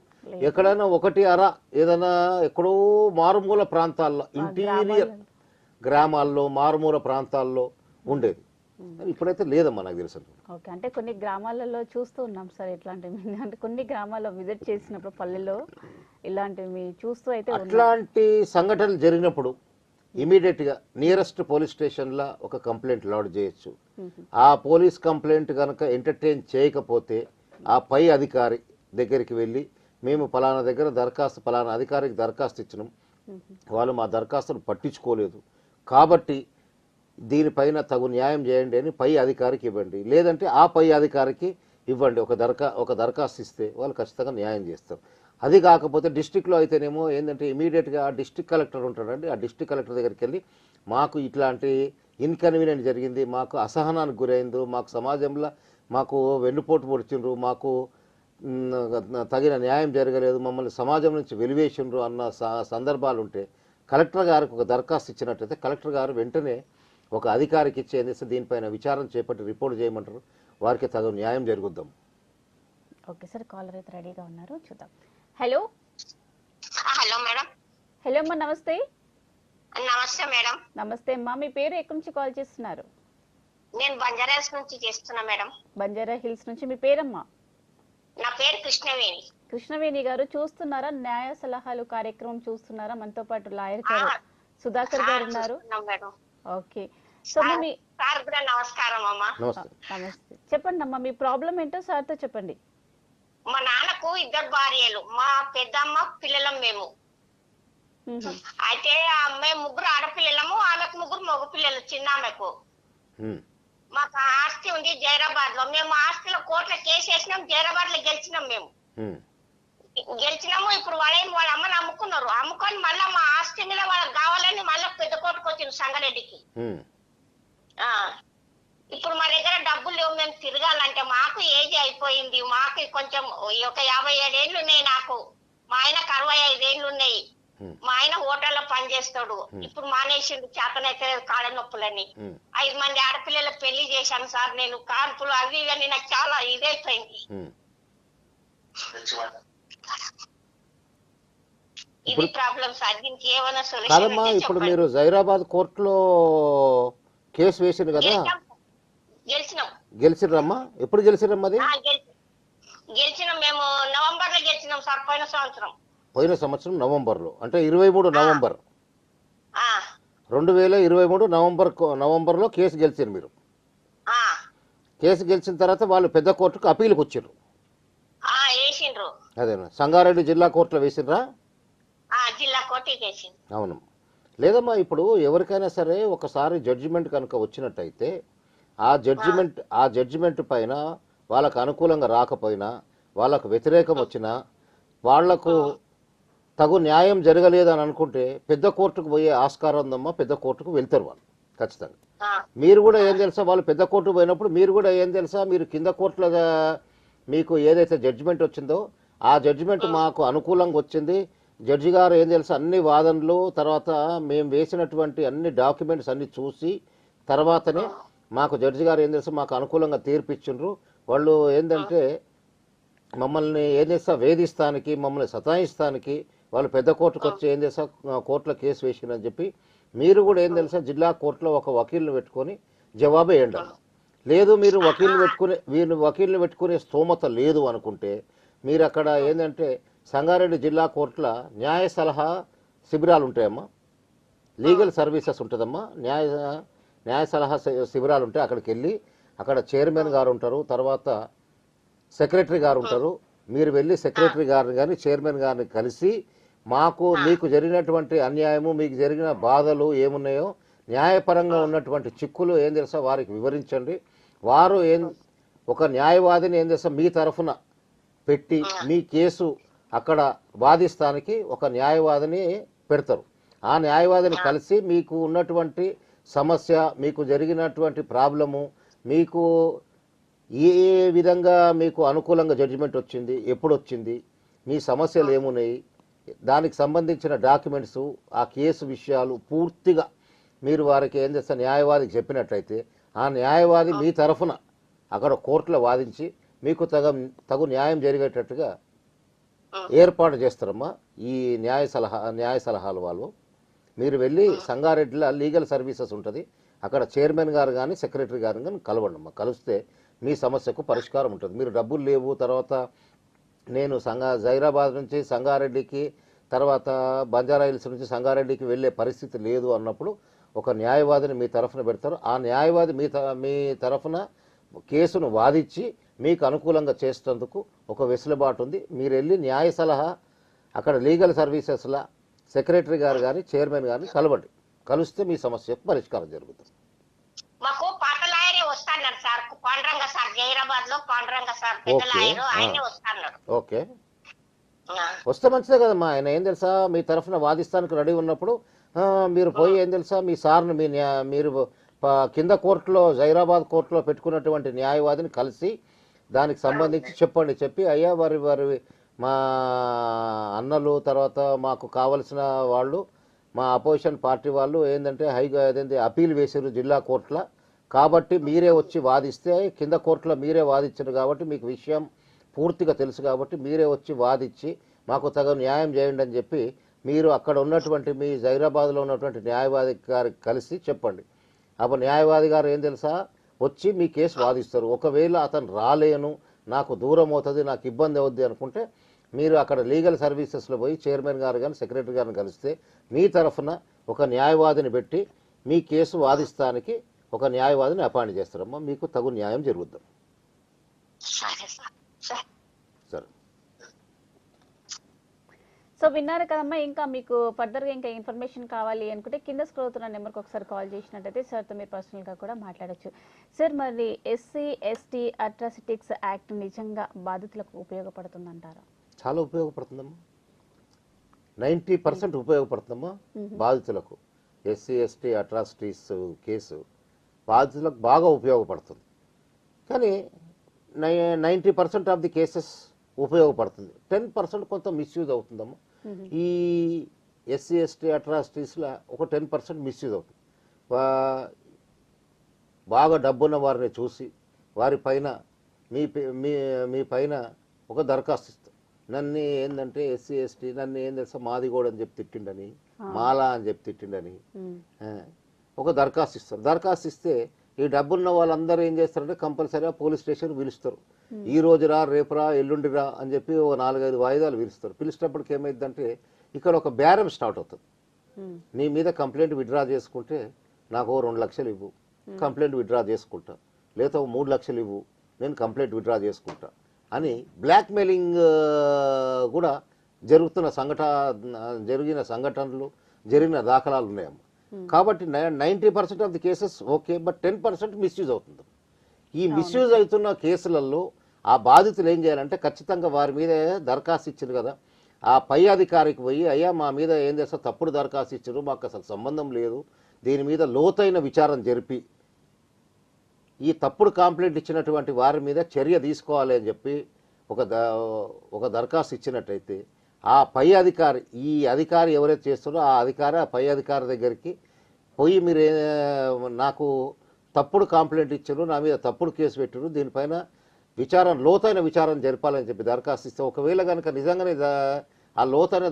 ఎక్కడైనా 1 అర ఏదైనా ఎక్కడో మారుమూల ప్రాంతాల్లో ఇంటీరియర్ గ్రామాల్లో మారుమూల ప్రాంతాల్లో ఉండేది. ఇప్పుడైతే లేదమ్మా నాకు తెలుసు. ఓకే, అంటే కొన్ని గ్రామాలలో చూస్తూ ఉన్నాం సార్ ఇట్లాంటివి. అంటే కొన్ని గ్రామాల్లో విజిట్ చేసినప్పుడు పల్లెల్లో ఇలాంటివి చూస్తూ అయితే అట్లాంటి సంఘటనలు జరిగినప్పుడు ఇమీడియట్గా నియరెస్ట్ పోలీస్ స్టేషన్లో ఒక కంప్లైంట్ లాడ్జ్ చేయొచ్చు. ఆ పోలీస్ కంప్లైంట్ కనుక ఎంటర్టైన్ చేయకపోతే ఆ పై అధికారి దగ్గరికి వెళ్ళి మేము పలానా దగ్గర పలానా అధికారికి దరఖాస్తు ఇచ్చినాం, వాళ్ళు మా దరఖాస్తును పట్టించుకోలేదు కాబట్టి దీనిపైన తగు న్యాయం చేయండి అని పై అధికారికి ఇవ్వండి, లేదంటే ఆ పై అధికారికి ఇవ్వండి. ఒక దరఖాస్తు ఇస్తే వాళ్ళు ఖచ్చితంగా న్యాయం చేస్తారు. అది కాకపోతే డిస్టిక్లో అయితేనేమో ఏంటంటే ఇమీడియట్గా డిస్టిక్ కలెక్టర్ ఉంటాడండి, ఆ డిస్టిక్ కలెక్టర్ దగ్గరికి వెళ్ళి మాకు ఇట్లాంటి ఇన్కన్వీనియంట్ జరిగింది, మాకు అసహనానికి గురైంది, మాకు సమాజంలో మాకు వెన్నుపోటు పొడిచిండ్రు, మాకు తగిన న్యాయం జరగలేదు, మమ్మల్ని సమాజం నుంచి వెలివేసిండ్రు అన్న సందర్భాలు ఉంటే కలెక్టర్ గారికి ఒక దరఖాస్తు ఇచ్చినట్లయితే కలెక్టర్ గారు వెంటనే ఒక అధికారికి ఇచ్చి ఏం చేస్తే దీనిపైన విచారణ చేపట్టి రిపోర్ట్ చేయమంటారు, వారికి తగు న్యాయం జరుగుద్దాం. ఓకే సార్, కాలర్ అయితే రెడీగా ఉన్నారు, చూద్దాం. Hello hello madam. హలో అమ్మా, నమస్తే. నమస్తే మేడం. నమస్తే అమ్మా, మీ పేరు ఎక్కడి నుంచి కాల్ చేస్తున్నారు? నేను బంజారాస్ నుంచి చేస్తున్నా మేడం. బంజారా హిల్స్ నుంచి. మీ పేరమ్మా? నా పేరు కృష్ణవేణి. కృష్ణవేణి గారు, చూస్తున్నారా న్యాయ సలహాలు కార్యక్రమం? చూస్తున్నారా? మనతో పాటు లాయర్ గారు సుధాకర్ గారు ఉన్నారు. మేడం. ఓకే, సో మీ సార్ కూడా నమస్కారం అమ్మా. నమస్తే. చెప్పండి అమ్మా, మీ ప్రాబ్లం ఏంటో సార్తో చెప్పండి. మా నాన్నకు 2 భార్యలు, మా పెద్దమ్మ పిల్లలం మేము. అయితే మేము 3 ఆడపిల్లలము, ఆమెకు 3 మగ పిల్లలు, చిన్న ఆమెకు. మాకు ఆస్తి ఉంది జైరాబాద్ లో. మేము ఆస్తిలో కోర్టులో కేసు వేసినాం, జైరాబాద్ లో గెలిచినాం. మేము గెలిచినాము. ఇప్పుడు వాళ్ళ అమ్మని అమ్ముకున్నారు. అమ్ముకొని మళ్ళా మా ఆస్తి మీద వాళ్ళకి కావాలని మళ్ళీ పెద్ద కోర్టుకు వచ్చింది సంగారెడ్డికి. ఇప్పుడు మా దగ్గర డబ్బులు లేవు, మేము తిరగాలంటే. మాకు ఏజ్ అయిపోయింది, మాకు కొంచెం ఒక 57 ఏళ్ళు ఉన్నాయి నాకు. మా ఆయనకు 65 ఏళ్ళు ఉన్నాయి. మా ఆయన హోటల్లో పనిచేస్తాడు. ఇప్పుడు మానేసిండు, చేతనైతే కాళ్ళ నొప్పులని. 5 మంది ఆడపిల్లలకు పెళ్లి చేశాను సార్ నేను. కాన్పులు అవి ఇవన్నీ నాకు చాలా ఇదైపోయింది. ఇది ప్రాబ్లం సార్. దీనికి ఏమైనా కాదమ్మా, ఇప్పుడు మీరు జైరాబాద్ కోర్టులో కేసు వేసింది కదా, గెలిచినాం. గెలిచిర్రమ్మా? ఎప్పుడు గెలిచిరమ్మా? అది గెలిచినాం మేము నవంబర్ లో గెలిచినాం సార్, పోయిన సంవత్సరం. పోయిన సంవత్సరం నవంబర్లో, అంటే 23 నవంబర్ 2023 నవంబర్లో కేసు గెలిచారు మీరు. కేసు గెలిచిన తర్వాత వాళ్ళు పెద్ద కోర్టుకు అప్పీల్కి వచ్చారు. అదేనా, సంగారెడ్డి జిల్లా కోర్టులో వేసిర్రా? జిల్లా కోర్టుకి వేసింది. అవును. లేదమ్మా, ఇప్పుడు ఎవరికైనా సరే ఒకసారి జడ్జిమెంట్ కనుక వచ్చినట్టయితే ఆ జడ్జిమెంట్ పైన వాళ్ళకు అనుకూలంగా రాకపోయినా, వాళ్ళకు వ్యతిరేకం వచ్చినా, వాళ్లకు తగు న్యాయం జరగలేదని అనుకుంటే పెద్ద కోర్టుకు పోయే ఆస్కారం ఉందమ్మా. పెద్ద కోర్టుకు వెళ్తారు వాళ్ళు ఖచ్చితంగా. మీరు కూడా ఏం తెలుసా, వాళ్ళు పెద్ద కోర్టుకు పోయినప్పుడు మీరు కూడా ఏం తెలుసా, మీరు కింద కోర్టులో మీకు ఏదైతే జడ్జిమెంట్ వచ్చిందో ఆ జడ్జిమెంట్ మాకు అనుకూలంగా వచ్చింది, జడ్జి గారు ఏం తెలుసా అన్ని వాదనలు తర్వాత మేము వేసినటువంటి అన్ని డాక్యుమెంట్స్ అన్ని చూసి తర్వాతనే మాకు జడ్జి గారు ఏం తెలుసా మాకు అనుకూలంగా తీర్పిచ్చిండ్రు. వాళ్ళు ఏంటంటే మమ్మల్ని ఏం చేస్తా వేధిస్తానికి, మమ్మల్ని సతాయిస్తానికి వాళ్ళు పెద్ద కోర్టుకు వచ్చి ఏం చేస్తా కోర్టులో కేసు వేసిందని చెప్పి మీరు కూడా ఏం తెలుసా జిల్లా కోర్టులో ఒక వకీల్ని పెట్టుకొని జవాబు వేయండి. లేదు మీరు వకీల్ని పెట్టుకునే స్తోమత లేదు అనుకుంటే మీరు అక్కడ ఏంటంటే సంగారెడ్డి జిల్లా కోర్టులో న్యాయ సలహా శిబిరాలు ఉంటాయమ్మా, లీగల్ సర్వీసెస్ ఉంటుందమ్మా, న్యాయ సలహా శిబిరాలు ఉంటాయి. అక్కడికి వెళ్ళి అక్కడ చైర్మన్ గారు ఉంటారు, తర్వాత సెక్రటరీ గారు ఉంటారు. మీరు వెళ్ళి సెక్రటరీ గారిని కానీ చైర్మన్ గారిని కలిసి మీకు జరిగినటువంటి అన్యాయము, మీకు జరిగిన బాధలు ఏమున్నాయో, న్యాయపరంగా ఉన్నటువంటి చిక్కులు ఏం తెలుసా వారికి వివరించండి. వారు ఒక న్యాయవాదిని ఏం చేస్తా మీ తరఫున పెట్టి మీ కేసు అక్కడ వాదిస్తానికి ఒక న్యాయవాదిని పెడతారు. ఆ న్యాయవాదిని కలిసి మీకు ఉన్నటువంటి సమస్య, మీకు జరిగినటువంటి ప్రాబ్లము, మీకు ఏ విధంగా మీకు అనుకూలంగా జడ్జిమెంట్ వచ్చింది, ఎప్పుడు వచ్చింది, మీ సమస్యలు ఏమున్నాయి, దానికి సంబంధించిన డాక్యుమెంట్స్, ఆ కేసు విషయాలు పూర్తిగా మీరు వారికి ఏం చేస్తా న్యాయవాదికి చెప్పినట్లయితే ఆ న్యాయవాది మీ తరఫున అక్కడ కోర్టులో వాదించి మీకు తగు న్యాయం జరిగేటట్టుగా ఏర్పాటు చేస్తారమ్మా. ఈ న్యాయ సలహాలు వాళ్ళు మీరు వెళ్ళి సంగారెడ్డిలో లీగల్ సర్వీసెస్ ఉంటుంది, అక్కడ చైర్మన్ గారు కానీ సెక్రటరీ గారు కానీ కలవండి అమ్మా. కలిస్తే మీ సమస్యకు పరిష్కారం ఉంటుంది. మీరు డబ్బులు లేవు, తర్వాత నేను జైరాబాద్ నుంచి సంగారెడ్డికి, తర్వాత బంజారా హిల్స్ నుంచి సంగారెడ్డికి వెళ్ళే పరిస్థితి లేదు అన్నప్పుడు ఒక న్యాయవాదిని మీ తరఫున పెడతారు. ఆ న్యాయవాది మీ తరఫున కేసును వాదించి మీకు అనుకూలంగా చేసేందుకు ఒక వెసులుబాటు ఉంది. మీరు వెళ్ళి న్యాయ సలహా అక్కడ లీగల్ సర్వీసెస్లో సెక్రటరీ గారు కానీ చైర్మన్ గారిని కలవండి. కలిస్తే మీ సమస్యకు పరిష్కారం జరుగుతుంది. మాకు పాత లాయరే వస్తాడు సార్, పాండురంగ సార్, జైరాబాద్ లో పాండురంగ సార్ పెద్ద లాయర్, ఆయనే వస్తాడు. ఓకే, వస్తే మంచిదే కదమ్మా. ఆయన ఏం తెలుసా మీ తరఫున వాదిస్తానికి రెడీ ఉన్నప్పుడు మీరు పోయి ఏం తెలుసా మీ సార్ని మీరు కింద కోర్టులో జైరాబాద్ కోర్టులో పెట్టుకున్నటువంటి న్యాయవాదిని కలిసి దానికి సంబంధించి చెప్పండి. చెప్పి అయ్యా వారి మా అన్నలు తర్వాత మాకు కావలసిన వాళ్ళు మా అపోజిషన్ పార్టీ వాళ్ళు ఏంటంటే అదేంటి అపీల్ వేసారు జిల్లా కోర్టులో, కాబట్టి మీరే వచ్చి వాదిస్తే కింద కోర్టులో మీరే వాదించారు కాబట్టి మీకు విషయం పూర్తిగా తెలుసు కాబట్టి మీరే వచ్చి వాదించి మాకు తగు న్యాయం చేయండి అని చెప్పి మీరు అక్కడ ఉన్నటువంటి మీ జైరాబాద్లో ఉన్నటువంటి న్యాయవాది గారికి కలిసి చెప్పండి. అప్పుడు న్యాయవాది గారు ఏం తెలుసా వచ్చి మీ కేసు వాదిస్తారు. ఒకవేళ అతను రాలేను, నాకు దూరం అవుతుంది, నాకు ఇబ్బంది అవుద్ది అనుకుంటే మీరు అక్కడ లీగల్ సర్వీసెస్లో పోయి చైర్మన్ గారు కానీ సెక్రటరీ గారిని కలిస్తే మీ తరఫున ఒక న్యాయవాదిని పెట్టి మీ కేసు వాదిస్తానికి ఒక న్యాయవాదిని అపాయింట్ చేస్తారమ్మా, మీకు తగు న్యాయం జరుగుద్దాం. సరే. సో విన్నారు కదమ్మా. ఇంకా మీకు ఫర్దర్గా ఇంకా ఇన్ఫర్మేషన్ కావాలి అనుకుంటే కింద స్క్రోల్ అవుతున్న నెంబర్కి ఒకసారి కాల్ చేసినట్టయితే సార్తో మీరు పర్సనల్గా కూడా మాట్లాడచ్చు. సార్, మరి ఎస్సీ ఎస్టీ అట్రాసిటీస్ యాక్ట్ నిజంగా బాధితులకు ఉపయోగపడుతుందంటారా? చాలా ఉపయోగపడుతుందమ్మా, 90% ఉపయోగపడుతుందమ్మా బాధితులకు. ఎస్సీ ఎస్టీ అట్రాసిటీస్ కేసు బాధితులకు బాగా ఉపయోగపడుతుంది. కానీ 90% ఆఫ్ ది కేసెస్ ఉపయోగపడుతుంది, 10% కొంత మిస్యూజ్ అవుతుందమ్మా. ఈ ఎస్సీ ఎస్టీ అట్రాసిటీస్లో ఒక 10% మిస్యూజ్ అవుతుంది. బాగా డబ్బున్న వారిని చూసి వారి పైన మీ పైన ఒక దరఖాస్తు ఇస్తారు. నన్ను ఏంటంటే ఎస్సీ ఎస్టీ నన్ను ఏం తెలుసా మాదిగోడు అని చెప్పి తిట్టిండని, మాలా అని చెప్పి తిట్టిండని ఒక దరఖాస్తు ఇస్తారు. దరఖాస్తు ఇస్తే ఈ డబ్బున్న వాళ్ళందరూ ఏం చేస్తారంటే కంపల్సరీగా పోలీస్ స్టేషన్ పిలుస్తారు. ఈ రోజు రా, రేపు రా, ఎల్లుండి రా అని చెప్పి ఓ 4-5 వాయిదాలు పిలుస్తారు. పిలిచినప్పటికి ఏమైందంటే ఇక్కడ ఒక బేరం స్టార్ట్ అవుతుంది. నీ మీద కంప్లైంట్ విత్డ్రా చేసుకుంటే నాకు 2 లక్షలు ఇవ్వు, కంప్లైంట్ విత్డ్రా చేసుకుంటా, లేదా 3 లక్షలు ఇవ్వు, నేను కంప్లైంట్ విత్డ్రా చేసుకుంటా అని బ్లాక్మెయిలింగ్ కూడా జరిగిన సంఘటనలు జరిగిన దాఖలాలు ఉన్నాయమ్మా. కాబట్టి 90% of the cases okay, but 10% misuse అవుతుంది. ఈ మిస్యూజ్ అవుతున్న కేసులలో ఆ బాధితులు ఏం చేయాలంటే ఖచ్చితంగా వారి మీద దరఖాస్తు ఇచ్చారు కదా, ఆ పై అధికారికి పోయి అయ్యా మా మీద ఏం చేస్తా తప్పుడు దరఖాస్తు ఇచ్చారు, మాకు అసలు సంబంధం లేదు, దీని మీద లోతైన విచారణ జరిపి ఈ తప్పుడు కంప్లైంట్ ఇచ్చినటువంటి వారి మీద చర్య తీసుకోవాలి అని చెప్పి ఒక దరఖాస్తు ఇచ్చినట్టయితే ఆ పై అధికారి, ఈ అధికారి ఎవరైతే చేస్తారో ఆ అధికారి ఆ పై అధికారి దగ్గరికి పోయి మీరు నాకు తప్పుడు కంప్లైంట్ ఇచ్చారు, నా మీద తప్పుడు కేసు పెట్టారు, దీనిపైన లోతైన విచారణ జరపాలని చెప్పి దరఖాస్తు ఇస్తే ఒకవేళ కనుక నిజంగానే ఆ లోతైన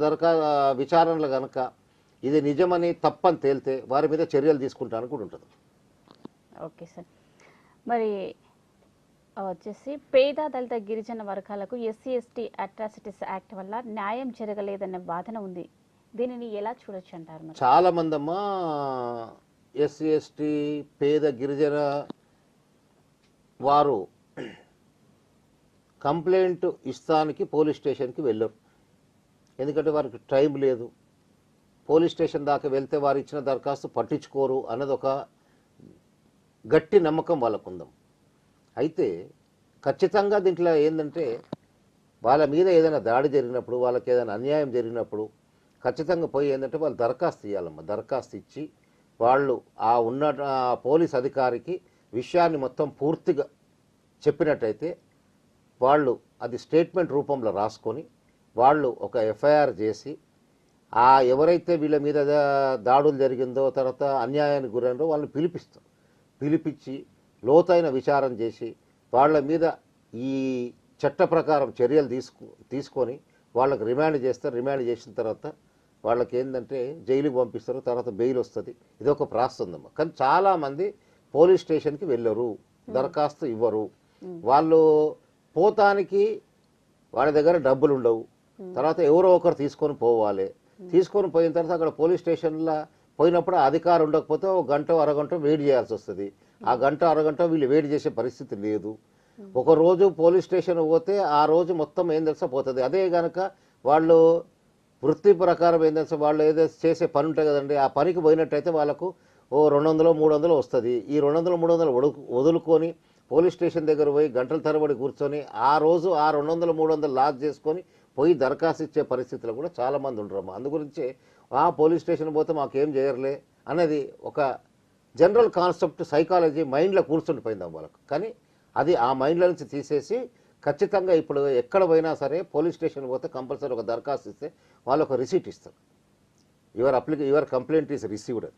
విచారణలో కనుక ఇది నిజమని తప్పని తేలితే వారి మీద చర్యలు తీసుకుంటానికి కూడా ఉంటుంది. Okay sir. మరి వచ్చేసి పేద దళిత గిరిజన వర్గాలకు ఎస్సీ ఎస్టీ అట్రాసిటీస్ యాక్ట్ వల్ల న్యాయం జరగలేదనే వాదన ఉంది, దీనిని ఎలా చూడొచ్చు అంటారు? చాలా మంది అమ్మా ఎస్సీ ఎస్టీ పేద గిరిజన వారు కంప్లైంట్ ఇస్తానికి పోలీస్ స్టేషన్కి వెళ్ళరు. ఎందుకంటే వారికి టైం లేదు, పోలీస్ స్టేషన్ దాకా వెళ్తే వారు ఇచ్చిన దరఖాస్తు పట్టించుకోరు అన్నది ఒక గట్టి నమ్మకం వాళ్ళకు ఉందాం. అయితే ఖచ్చితంగా దీంట్లో ఏంటంటే వాళ్ళ మీద ఏదైనా దాడి జరిగినప్పుడు, వాళ్ళకి ఏదైనా అన్యాయం జరిగినప్పుడు ఖచ్చితంగా పోయి ఏంటంటే వాళ్ళు దరఖాస్తు ఇవ్వాలమ్మా. దరఖాస్తు ఇచ్చి వాళ్ళు ఆ పోలీస్ అధికారికి విషయాన్ని మొత్తం పూర్తిగా చెప్పినట్టయితే వాళ్ళు అది స్టేట్మెంట్ రూపంలో రాసుకొని వాళ్ళు ఒక ఎఫ్ఐఆర్ చేసి ఎవరైతే వీళ్ళ మీద దాడులు జరిగిందో తర్వాత అన్యాయానికి గురైనో వాళ్ళని పిలిపించి లోతైన విచారణ చేసి వాళ్ళ మీద ఈ చట్ట ప్రకారం చర్యలు తీసుకొని వాళ్ళకి రిమాండ్ చేస్తారు. రిమాండ్ చేసిన తర్వాత వాళ్ళకి ఏంటంటే జైలుకి పంపిస్తారు, తర్వాత బెయిల్ వస్తుంది. ఇది ఒక ప్రాసెస్ ఉందమ్మా. కానీ చాలామంది పోలీస్ స్టేషన్కి వెళ్ళరు, దరఖాస్తు ఇవ్వరు. వాళ్ళు పోతానికి వాళ్ళ దగ్గర డబ్బులు ఉండవు, తర్వాత ఎవరో ఒకరు తీసుకొని పోవాలి. తీసుకొని పోయిన తర్వాత అక్కడ పోలీస్ స్టేషన్లో పోయినప్పుడు అధికారం ఉండకపోతే ఒక గంట అరగంట వెయిట్ చేయాల్సి వస్తుంది. ఆ గంట అరగంట వీళ్ళు వెయిట్ చేసే పరిస్థితి లేదు. ఒక రోజు పోలీస్ స్టేషన్ పోతే ఆ రోజు మొత్తం ఏం తెలుసా పోతుంది. అదే కనుక వాళ్ళు వృత్తి ప్రకారం ఏం తెలుసా వాళ్ళు ఏదైతే చేసే పని ఉంటుంది కదండి, ఆ పనికి పోయినట్టయితే వాళ్ళకు ఓ 200-300 వస్తుంది. ఈ 200-300 వదులుకొని పోలీస్ స్టేషన్ దగ్గర పోయి గంటల తరబడి కూర్చొని ఆ రోజు ఆ 200-300 లాస్ చేసుకొని పోయి దరఖాస్తు ఇచ్చే పరిస్థితులు కూడా చాలామంది ఉండరమ్మా. అందు గురించి పోలీస్ స్టేషన్ పోతే మాకేం చేయరులే అనేది ఒక జనరల్ కాన్సెప్ట్ సైకాలజీ మైండ్లో కూర్చుండిపోయిందాం వాళ్ళకు. కానీ అది ఆ మైండ్లో నుంచి తీసేసి ఖచ్చితంగా ఇప్పుడు ఎక్కడ పోయినా సరే పోలీస్ స్టేషన్ పోతే కంపల్సరీ ఒక దరఖాస్తు ఇస్తే వాళ్ళు ఒక రిసీట్ ఇస్తారు. Your complaint is received.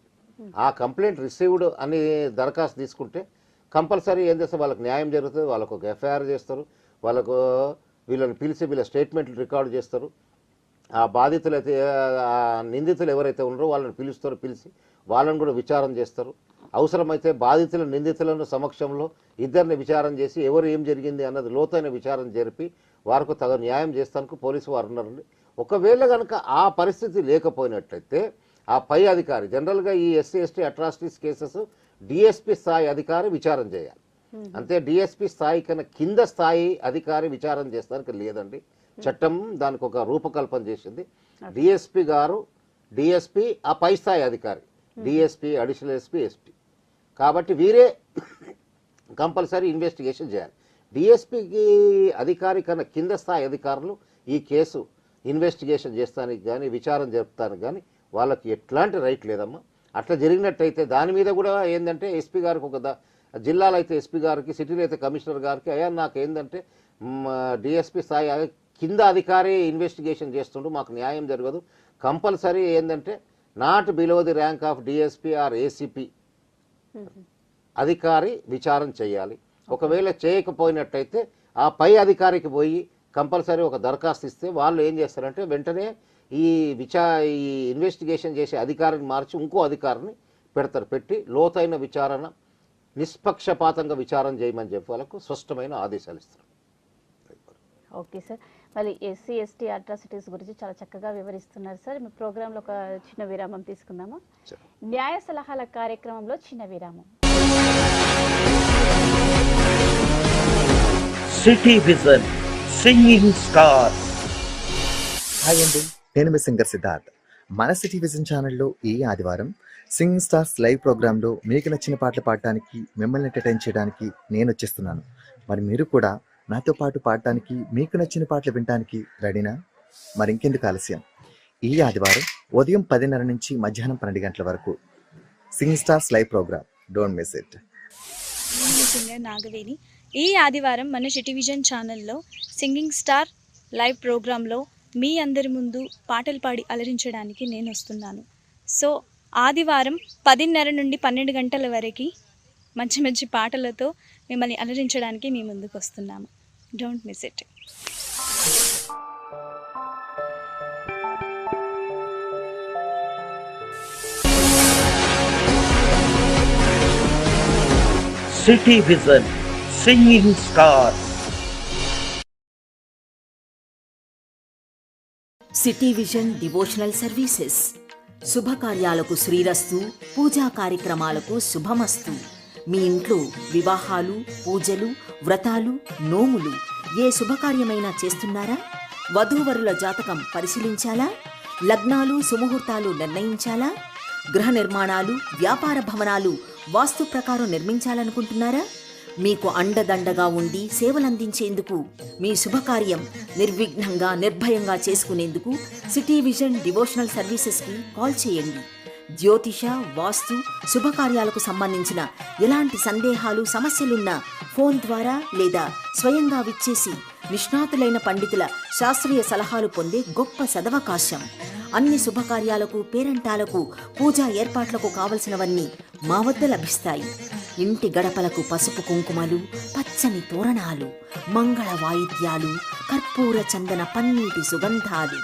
ఆ కంప్లైంట్ రిసీవ్డ్ అని దరఖాస్తు తీసుకుంటే కంపల్సరీ ఏం చేస్తారు, వాళ్ళకి న్యాయం జరుగుతుంది. వాళ్ళకు ఒక ఎఫ్ఐఆర్ చేస్తారు, వాళ్ళకు వీళ్ళని పిలిచి వీళ్ళ స్టేట్మెంట్లు రికార్డు చేస్తారు. ఆ బాధితులు అయితే ఆ నిందితులు ఎవరైతే ఉన్నారో వాళ్ళని పిలిచి వాళ్ళని కూడా విచారణ చేస్తారు. అవసరమైతే బాధితుల నిందితులను సమక్షంలో ఇద్దరిని విచారణ చేసి ఎవరు ఏం జరిగింది అన్నది లోతైన విచారణ జరిపి వారికి తగు న్యాయం చేస్తానికి పోలీసు వారు ఉన్నారండి. ఒకవేళ కనుక ఆ పరిస్థితి లేకపోయినట్లయితే ఆ పై అధికారి, జనరల్గా ఈ SC ST atrocities cases DSP స్థాయి అధికారి విచారణ చేయాలి. అంతే డిఎస్పీ స్థాయి కన్నా కింద స్థాయి అధికారి విచారణ చేస్తానికి లేదండి. చట్టం దానికి ఒక రూపకల్పన చేసింది. డిఎస్పీ గారు, డిఎస్పీ ఆ పై స్థాయి అధికారి, డిఎస్పీ, అడిషనల్ ఎస్పీ, ఎస్పీ. కాబట్టి వీరే కంపల్సరీ ఇన్వెస్టిగేషన్ చేయాలి. డిఎస్పీకి అధికారి కన్నా కింద స్థాయి అధికారులు ఈ కేసు ఇన్వెస్టిగేషన్ చేస్తానికి కానీ విచారణ జరుపుతానికి కానీ వాళ్ళకి ఎట్లాంటి రైట్ లేదమ్మా. అట్లా జరిగినట్టయితే దాని మీద కూడా ఏంటంటే ఎస్పీ గారికి ఒక జిల్లాలో అయితే ఎస్పీ గారికి, సిటీలో అయితే కమిషనర్ గారికి, అయ్యా నాకు ఏంటంటే డిఎస్పీ స్థాయి కింద అధికారి ఇన్వెస్టిగేషన్ చేస్తుండు, మాకు న్యాయం జరగదు. కంపల్సరీ ఏంటంటే not below the rank of DSP or ACP అధికారి విచారణ చేయాలి. ఒకవేళ చేయకపోయినట్టయితే ఆ పై అధికారికి పోయి కంపల్సరీ ఒక దరఖాస్తు ఇస్తే వాళ్ళు ఏం చేస్తారంటే వెంటనే ఈ ఇన్వెస్టిగేషన్ చేసే అధికారిని మార్చి ఇంకో అధికారిని పెడతారు. పెట్టి లోతైన విచారణ, నిష్పక్షపాతంగా విచారణ చేయమని చెప్పి వాళ్ళకు స్పష్టమైన ఆదేశాలు ఇస్తారు. ఓకే సార్, మళ్ళీ ఎస్సీ ఎస్టీ అట్రాసిటీస్ గురించి చాలా చక్కగా వివరిస్తున్నారు సార్. మీ ప్రోగ్రాంలో ఒక చిన్న విరామం తీసుకుందామా? న్యాయ సలహాల కార్యక్రమంలో చిన్న విరామం. City vision singing star. Hi అండి, నేను మీ సింగర్ సిద్ధార్థ్. మన సిటీ విజన్ ఛానల్లో ఈ ఆదివారం సింగింగ్ స్టార్స్ లైవ్ ప్రోగ్రాంలో మీకు నచ్చిన పాటలు పాడటానికి, మిమ్మల్ని ఎంటర్టైన్ చేయడానికి నేను వచ్చేస్తున్నాను. మరి మీరు కూడా నాతో పాటు పాడటానికి, మీకు నచ్చిన పాటలు వినడానికి రెడీనా? మరి ఇంకెందుకు ఆలస్యం, ఈ ఆదివారం ఉదయం 10:30 నుంచి మధ్యాహ్నం 12 గంటల వరకు singing stars live program, don't miss it. Singer Nagaveni. ఈ ఆదివారం మన సిటీ విజన్ ఛానల్లో సింగింగ్ స్టార్ లైవ్ ప్రోగ్రాంలో మీ అందరి ముందు పాటలు పాడి అలరించడానికి నేను వస్తున్నాను. సో ఆదివారం 10:30 నుండి 12 గంటల వరకు మంచి మంచి పాటలతో మిమ్మల్ని అలరించడానికి మీ ముందుకు వస్తున్నాము. Don't miss it. City vision singing star. City vision devotional services. శుభకార్యాలకు శ్రీరస్తు, పూజా కార్యక్రమాలకు శుభమస్తు. మీ ఇంట్లో వివాహాలు, పూజలు, వ్రతాలు, నోములు ఏ శుభకార్యమైనా చేస్తున్నారా? వధూవరుల జాతకం పరిశీలించాలా? లగ్నాలు, సుముహూర్తాలు నిర్ణయించాలా? గృహ నిర్మాణాలు, వ్యాపార భవనాలు వాస్తు ప్రకారం నిర్మించాలనుకుంటున్నారా? మీకు అండదండగా ఉండి సేవలందించేందుకు, మీ శుభకార్యం నిర్విఘ్నంగా, నిర్భయంగా చేసుకునేందుకు సిటీ విజన్ డివోషనల్ సర్వీసెస్కి కాల్ చేయండి. జ్యోతిష, వాస్తు, శుభకార్యాలకు సంబంధించిన ఎలాంటి సందేహాలు, సమస్యలున్నా ఫోన్ ద్వారా లేదా స్వయంగా విచ్చేసి నిష్ణాతులైన పండితుల శాస్త్రీయ సలహాలు పొందే గొప్ప సదవకాశం. అన్ని శుభకార్యాలకు, పేరంటాలకు, పూజా ఏర్పాట్లకు కావలసినవన్నీ మా వద్ద లభిస్తాయి. ఇంటి గడపలకు పసుపు కుంకుమలు, పచ్చని తోరణాలు, మంగళ వాయిద్యాలు, కర్పూర చందన పన్నీటి సుగంధాలు,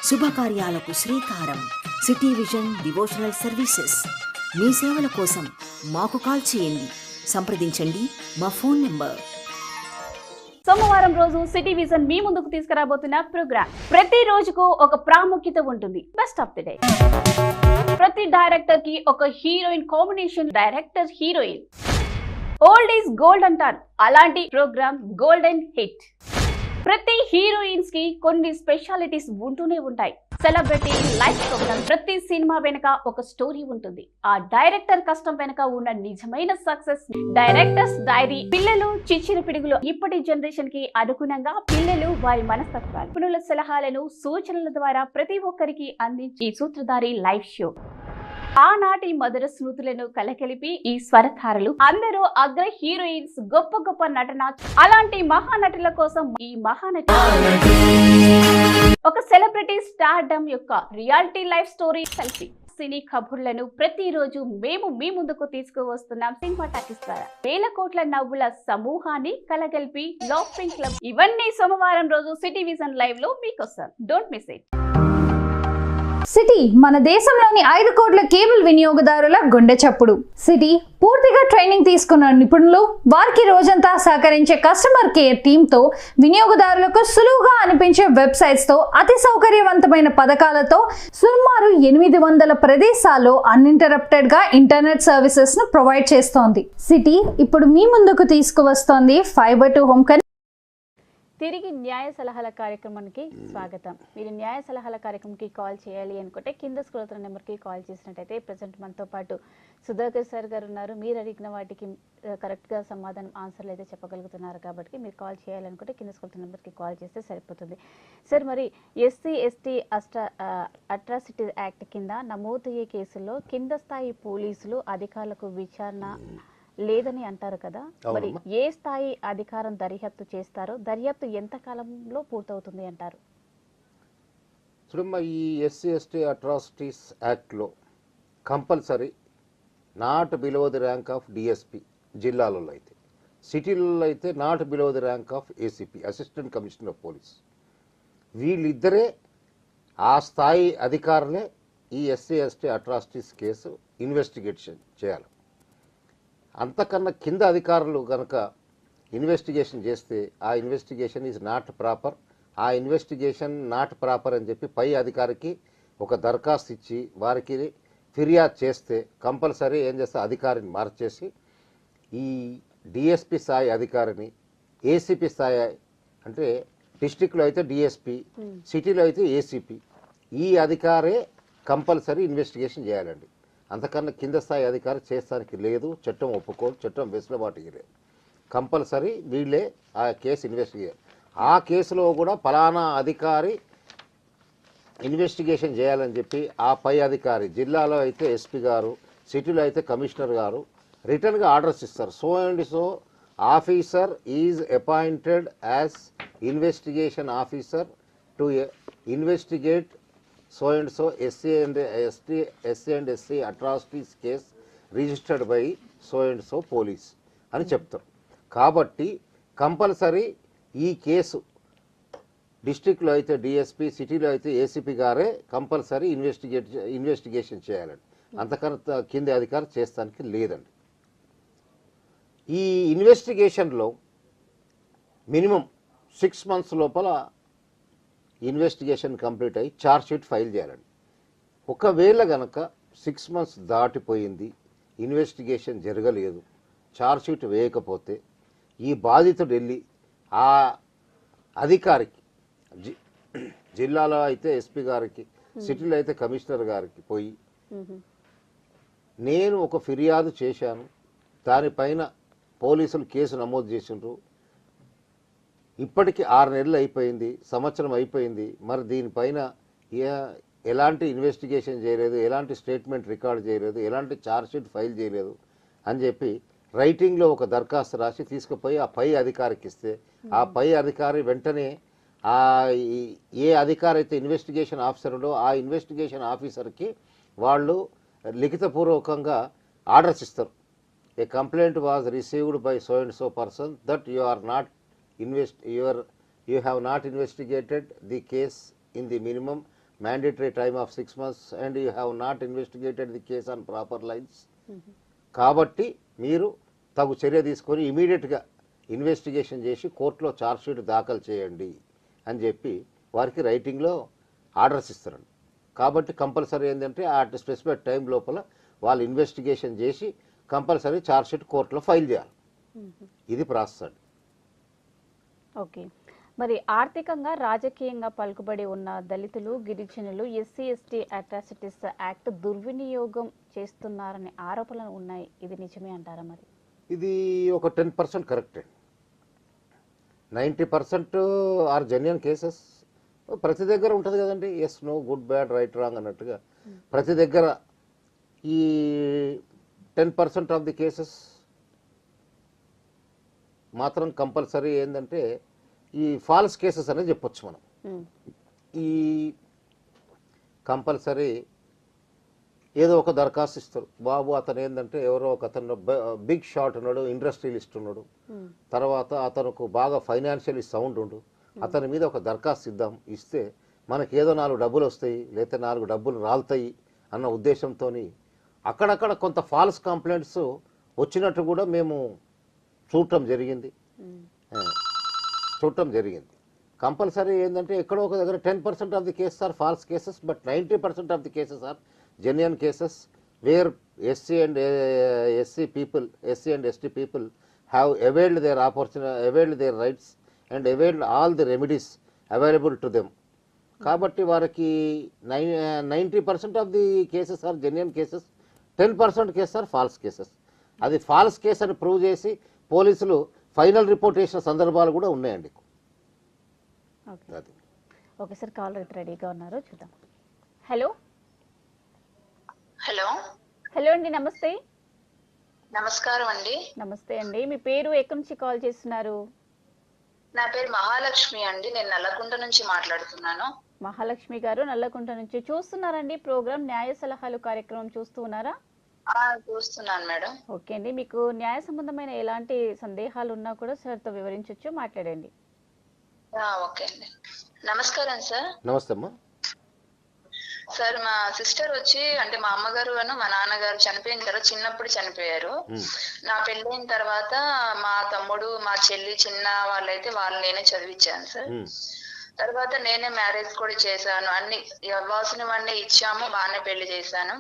శుభకార్యాలకు శ్రీకారం. City vision devotional services. మీ సేవల కోసం మాకు కాల్ చేయండి. సంప్రదించండి మా ఫోన్ నెంబర్. సోమవారం రోజు సిటీ విజన్ మీ ముందుకు తీసుకురాబోతున్న ప్రోగ్రామ్. ప్రతి రోజుకు ఒక ప్రాముఖ్యత ఉంటుంది. Best of the day. ప్రతి డైరెక్టర్ కి ఒక heroine combination. Director, heroine. Old is gold అంటారు. అలాంటి ప్రోగ్రామ్ గోల్డెన్ హిట్. ప్రతి హీరోయిన్స్ కి కొన్ని స్పెషాలిటీస్ ఉంటూనే ఉంటాయి. Celebrity life program. ప్రతి సినిమా వెనుక ఒక స్టోరీ ఉంటుంది. ఆ డైరెక్టర్ కష్టం వెనుక ఉన్న నిజమైన సక్సెస్. Directors dairy. పిల్లలు చిచ్చిన పిడుగులు. ఇప్పటి జనరేషన్ కి అనుగుణంగా పిల్లలు, వారి మనస్తత్వాలు, నిపుణుల సలహాలను, సూచనల ద్వారా ప్రతి ఒక్కరికి అందించి ఈ సూత్రధారి లైవ్ షో. ఆనాటి మధుర స్మృతులను కలకలిపి ఈ స్వరధారలు అందరూ అగ్ర హీరోయిన్స్, గొప్ప గొప్ప నటన, అలాంటి మహానటుల కోసం ఈ మహానటి ఒక సెలబ్రిటీ స్టార్డమ్ యొక్క రియాలిటీ లైఫ్ స్టోరీ సెల్ఫీ సినీ కబుర్లను ప్రతిరోజు మేము మీ ముందుకు తీసుకువస్తున్నాం సినిమా టాకీస్ ద్వారా. వేల కోట్ల నవ్వుల సమూహాన్ని కలగలిపి లాఫింగ్ క్లబ్, ఇవన్నీ సోమవారం రోజు సిటీ విజన్ లైవ్ లో మీకోసం. Don't miss it. సిటీ మన దేశంలోని 5 కోట్ల కేబుల్ వినియోగదారుల గుండె చప్పుడు. సిటీ పూర్తిగా ట్రైనింగ్ తీసుకున్న నిపుణులు, వారికి రోజంతా సహకరించే కస్టమర్ కేర్ టీంతో, వినియోగదారులకు సులువుగా అనిపించే వెబ్సైట్స్ తో, అతి సౌకర్యవంతమైన పథకాలతో సుమారు 800 ప్రదేశాల్లో అన్ఇంటరప్టెడ్ గా ఇంటర్నెట్ సర్వీసెస్ ను ప్రొవైడ్ చేస్తోంది. సిటీ ఇప్పుడు మీ ముందుకు తీసుకువస్తోంది ఫైబర్ టు హోమ్. తిరిగి న్యాయ సలహాల కార్యక్రమానికి స్వాగతం. మీరు న్యాయ సలహాల కార్యక్రమానికి కాల్ చేయాలి అనుకుంటే కింద స్క్రోల్ అవుతున్న నెంబర్కి కాల్ చేసినట్టయితే ప్రజెంట్ మనతో పాటు సుధాకర్ సార్ గారు ఉన్నారు. మీరు అడిగిన వాటికి కరెక్ట్గా సమాధానం ఆన్సర్లు అయితే చెప్పగలుగుతున్నారు కాబట్టి మీరు కాల్ చేయాలనుకుంటే కింద స్క్రోల్ అవుతున్న నెంబర్కి కాల్ చేస్తే సరిపోతుంది. సార్, మరి ఎస్సీ ఎస్టీ అట్రాసిటీ యాక్ట్ కింద నమోదయ్యే కేసుల్లో కింద స్థాయి పోలీసులు అధికారులకు విచారణ లేదని అంటారు కదా, మరి ఏ స్థాయి అధికారం దర్యాప్తు చేస్తారో, దర్యాప్తు ఎంత కాలంలో పూర్తవుతుంది అంటారు? చూడమ్మా, ఈ ఎస్సీ ఎస్టీ అట్రాసిటీస్ యాక్ట్లో compulsory not below the rank of DSP జిల్లాలలో అయితే, సిటీలలో అయితే not below the rank of ACP assistant commissioner of police. వీళ్ళిద్దరే ఆ స్థాయి అధికారులే ఈ SC ST atrocities case investigation చేయాలి. అంతకన్నా కింద అధికారులు కనుక ఇన్వెస్టిగేషన్ చేస్తే ఆ ఇన్వెస్టిగేషన్ ఈజ్ నాట్ ప్రాపర్. ఆ ఇన్వెస్టిగేషన్ నాట్ ప్రాపర్ అని చెప్పి పై అధికారికి ఒక దరఖాస్తు ఇచ్చి వారికి ఫిర్యాదు చేస్తే కంపల్సరీ ఏం చేస్తే అధికారిని మార్చేసి ఈ డిఎస్పి స్థాయి అధికారిని ఏసీపీ స్థాయి, అంటే డిస్టిక్లో అయితే డిఎస్పి, సిటీలో అయితే ఏసీపీ, ఈ అధికారే కంపల్సరీ ఇన్వెస్టిగేషన్ చేయాలండి. అంతకన్నా కింద స్థాయి అధికారి చేస్తానికి లేదు, చట్టం ఒప్పుకోదు, చట్టం వెసులుబాటుకి లేదు. కంపల్సరీ వీళ్ళే ఆ కేసు ఇన్వెస్టిగేట్, ఆ కేసులో కూడా ఫలానా అధికారి ఇన్వెస్టిగేషన్ చేయాలని చెప్పి ఆ పై అధికారి, జిల్లాలో అయితే ఎస్పీ గారు, సిటీలో అయితే కమిషనర్ గారు రిటర్న్గా ఆర్డర్స్ ఇస్తారు. So and so officer is appointed as investigation officer to investigate so and so SC and SC atrocities case registered by so and so police అని చెప్తారు. కాబట్టి కంపల్సరీ ఈ కేసు డిస్ట్రిక్ట్లో అయితే డిఎస్పీ, సిటీలో అయితే ఏసీపీ గారే కంపల్సరీ ఇన్వెస్టిగేషన్ చేయాలండి. అంతకన్నా కింది అధికారం చేస్తానికి లేదండి. ఈ ఇన్వెస్టిగేషన్లో మినిమం 6 months లోపల ఇన్వెస్టిగేషన్ కంప్లీట్ అయ్యి ఛార్జ్షీట్ ఫైల్ చేయాలండి. ఒకవేళ కనుక 6 months దాటిపోయింది, ఇన్వెస్టిగేషన్ జరగలేదు, ఛార్జ్షీట్ వేయకపోతే ఈ బాధితుడు వెళ్ళి ఆ అధికారికి, జిల్లాలో అయితే ఎస్పీ గారికి, సిటీలో అయితే కమిషనర్ గారికి పోయి నేను ఒక ఫిర్యాదు చేశాను, దానిపైన పోలీసులు కేసు నమోదు చేసిండ్రు, ఇప్పటికి 6 నెలలు అయిపోయింది, సంవత్సరం అయిపోయింది, మరి దీనిపైన ఎలాంటి ఇన్వెస్టిగేషన్ చేయలేదు, ఎలాంటి స్టేట్మెంట్ రికార్డ్ చేయలేదు, ఎలాంటి ఛార్జ్షీట్ ఫైల్ చేయలేదు అని చెప్పి రైటింగ్లో ఒక దరఖాస్తు రాసి తీసుకుపోయి ఆ పై అధికారికి ఇస్తే ఆ పై అధికారి వెంటనే ఆ ఏ అధికారి అయితే ఇన్వెస్టిగేషన్ ఆఫీసర్లో ఆ ఇన్వెస్టిగేషన్ ఆఫీసర్కి వాళ్ళు లిఖితపూర్వకంగా ఆర్డర్స్ ఇస్తారు. A complaint was received by so and so person that you are not you have not investigated the case in the minimum mandatory time of 6 months and you have not investigated the case on proper lines. కాబట్టి మీరు తగు చర్య తీసుకొని ఇమీడియట్గా investigation చేసి కోర్టులో chargesheet దాఖలు చేయండి అని చెప్పి వారికి రైటింగ్లో ఆర్డర్స్ ఇస్తారండి. కాబట్టి కంపల్సరీ ఏంటంటే ఆ స్పెసిఫైడ్ టైం లోపల వాళ్ళు ఇన్వెస్టిగేషన్ చేసి కంపల్సరీ ఛార్జ్షీట్ కోర్టులో ఫైల్ చేయాలి. ఇది ప్రాసెస్ అండి. ఓకే, మరి ఆర్థికంగా రాజకీయంగా పలుకుబడి ఉన్న దళితులు, గిరిజనులు ఎస్సీ ఎస్టీ అట్రాసిటీస్ యాక్ట్ దుర్వినియోగం చేస్తున్నారనే ఆరోపణలు ఉన్నాయి, ఇది నిజమే అంటారా? మరి ఇది ఒక 10% కరెక్ట్ అండి. 90% ఆర్ జెన్యున్ కేసెస్ ప్రతి దగ్గర ఉంటుంది కదండి. Yes, no, good, bad, right, wrong అన్నట్టుగా ప్రతి దగ్గర ఈ 10% ఆఫ్ ది కేసెస్ మాత్రం కంపల్సరీ ఏంటంటే ఈ ఫాల్స్ కేసెస్ అనేది చెప్పొచ్చు మనం. ఈ కంపల్సరీ ఏదో ఒక దరఖాస్తు ఇస్తారు, బాబు అతను ఏంటంటే ఎవరో ఒక అతను బిగ్ షాట్ ఉన్నాడు, ఇండస్ట్రియలిస్ట్ ఉన్నాడు, తర్వాత అతనుకు బాగా ఫైనాన్షియలీ సౌండ్ ఉండు, అతని మీద ఒక దరఖాస్తు ఇస్తే మనకి ఏదో 4 డబ్బులు వస్తాయి లేకపోతే 4 డబ్బులు రాలుతాయి అన్న ఉద్దేశంతో అక్కడక్కడ కొంత ఫాల్స్ కంప్లైంట్స్ వచ్చినట్టు కూడా మేము చూడటం జరిగింది. కంపల్సరీ ఏంటంటే ఎక్కడో ఒక దగ్గర 10% of the cases are false cases, but 90% of the cases are genuine cases where SC and ST people have availed their opportunity, availed their rights and availed all the remedies available to them. కాబట్టి వారికి 90% of the cases are genuine cases, 10% cases are false cases. అది false case అని prove చేసి పోలీసులు final report చేసిన సందర్భాలు కూడా ఉన్నాయండి. ఓకే సార్, కాల్ రెడీగా ఉన్నారు, చూద్దాం. హలో హలో హలో అండి, నమస్తే. నమస్కారం అండి. నమస్తే అండి, మీ పేరు ఎక్కడి నుంచి కాల్ చేస్తున్నారు? నా పేరు మహాలక్ష్మి అండి, నేను నల్లకుంట నుంచి మాట్లాడుతున్నాను. మహాలక్ష్మి గారు నల్లకుంట నుంచి చూస్తున్నారండి ప్రోగ్రామ్ న్యాయ సలహాలు కార్యక్రమం చూస్తూ ఉన్నారా? చూస్తున్నాను మేడం. ఓకే అండి, మీకు న్యాయ సంబంధమైన ఎలాంటి సందేహాలు ఉన్నా కూడా సార్తో వివరించవచ్చు, మాట్లాడండి. ఓకే అండి. నమస్కారం సార్. నమస్తే అమ్మా. సార్, మా సిస్టర్ వచ్చి అంటే మా అమ్మగారు మా నాన్నగారు చనిపోయిన తర్వాత చిన్నప్పుడు చనిపోయారు. నా పెళ్ళైన తర్వాత మా తమ్ముడు మా చెల్లి చిన్న వాళ్ళైతే వాళ్ళు నేనే చదివించాను సార్. తర్వాత నేనే మ్యారేజ్ కూడా చేశాను, అన్ని ఇవ్వాల్సినవన్నీ ఇచ్చాము, బాగానే పెళ్లి చేశాను.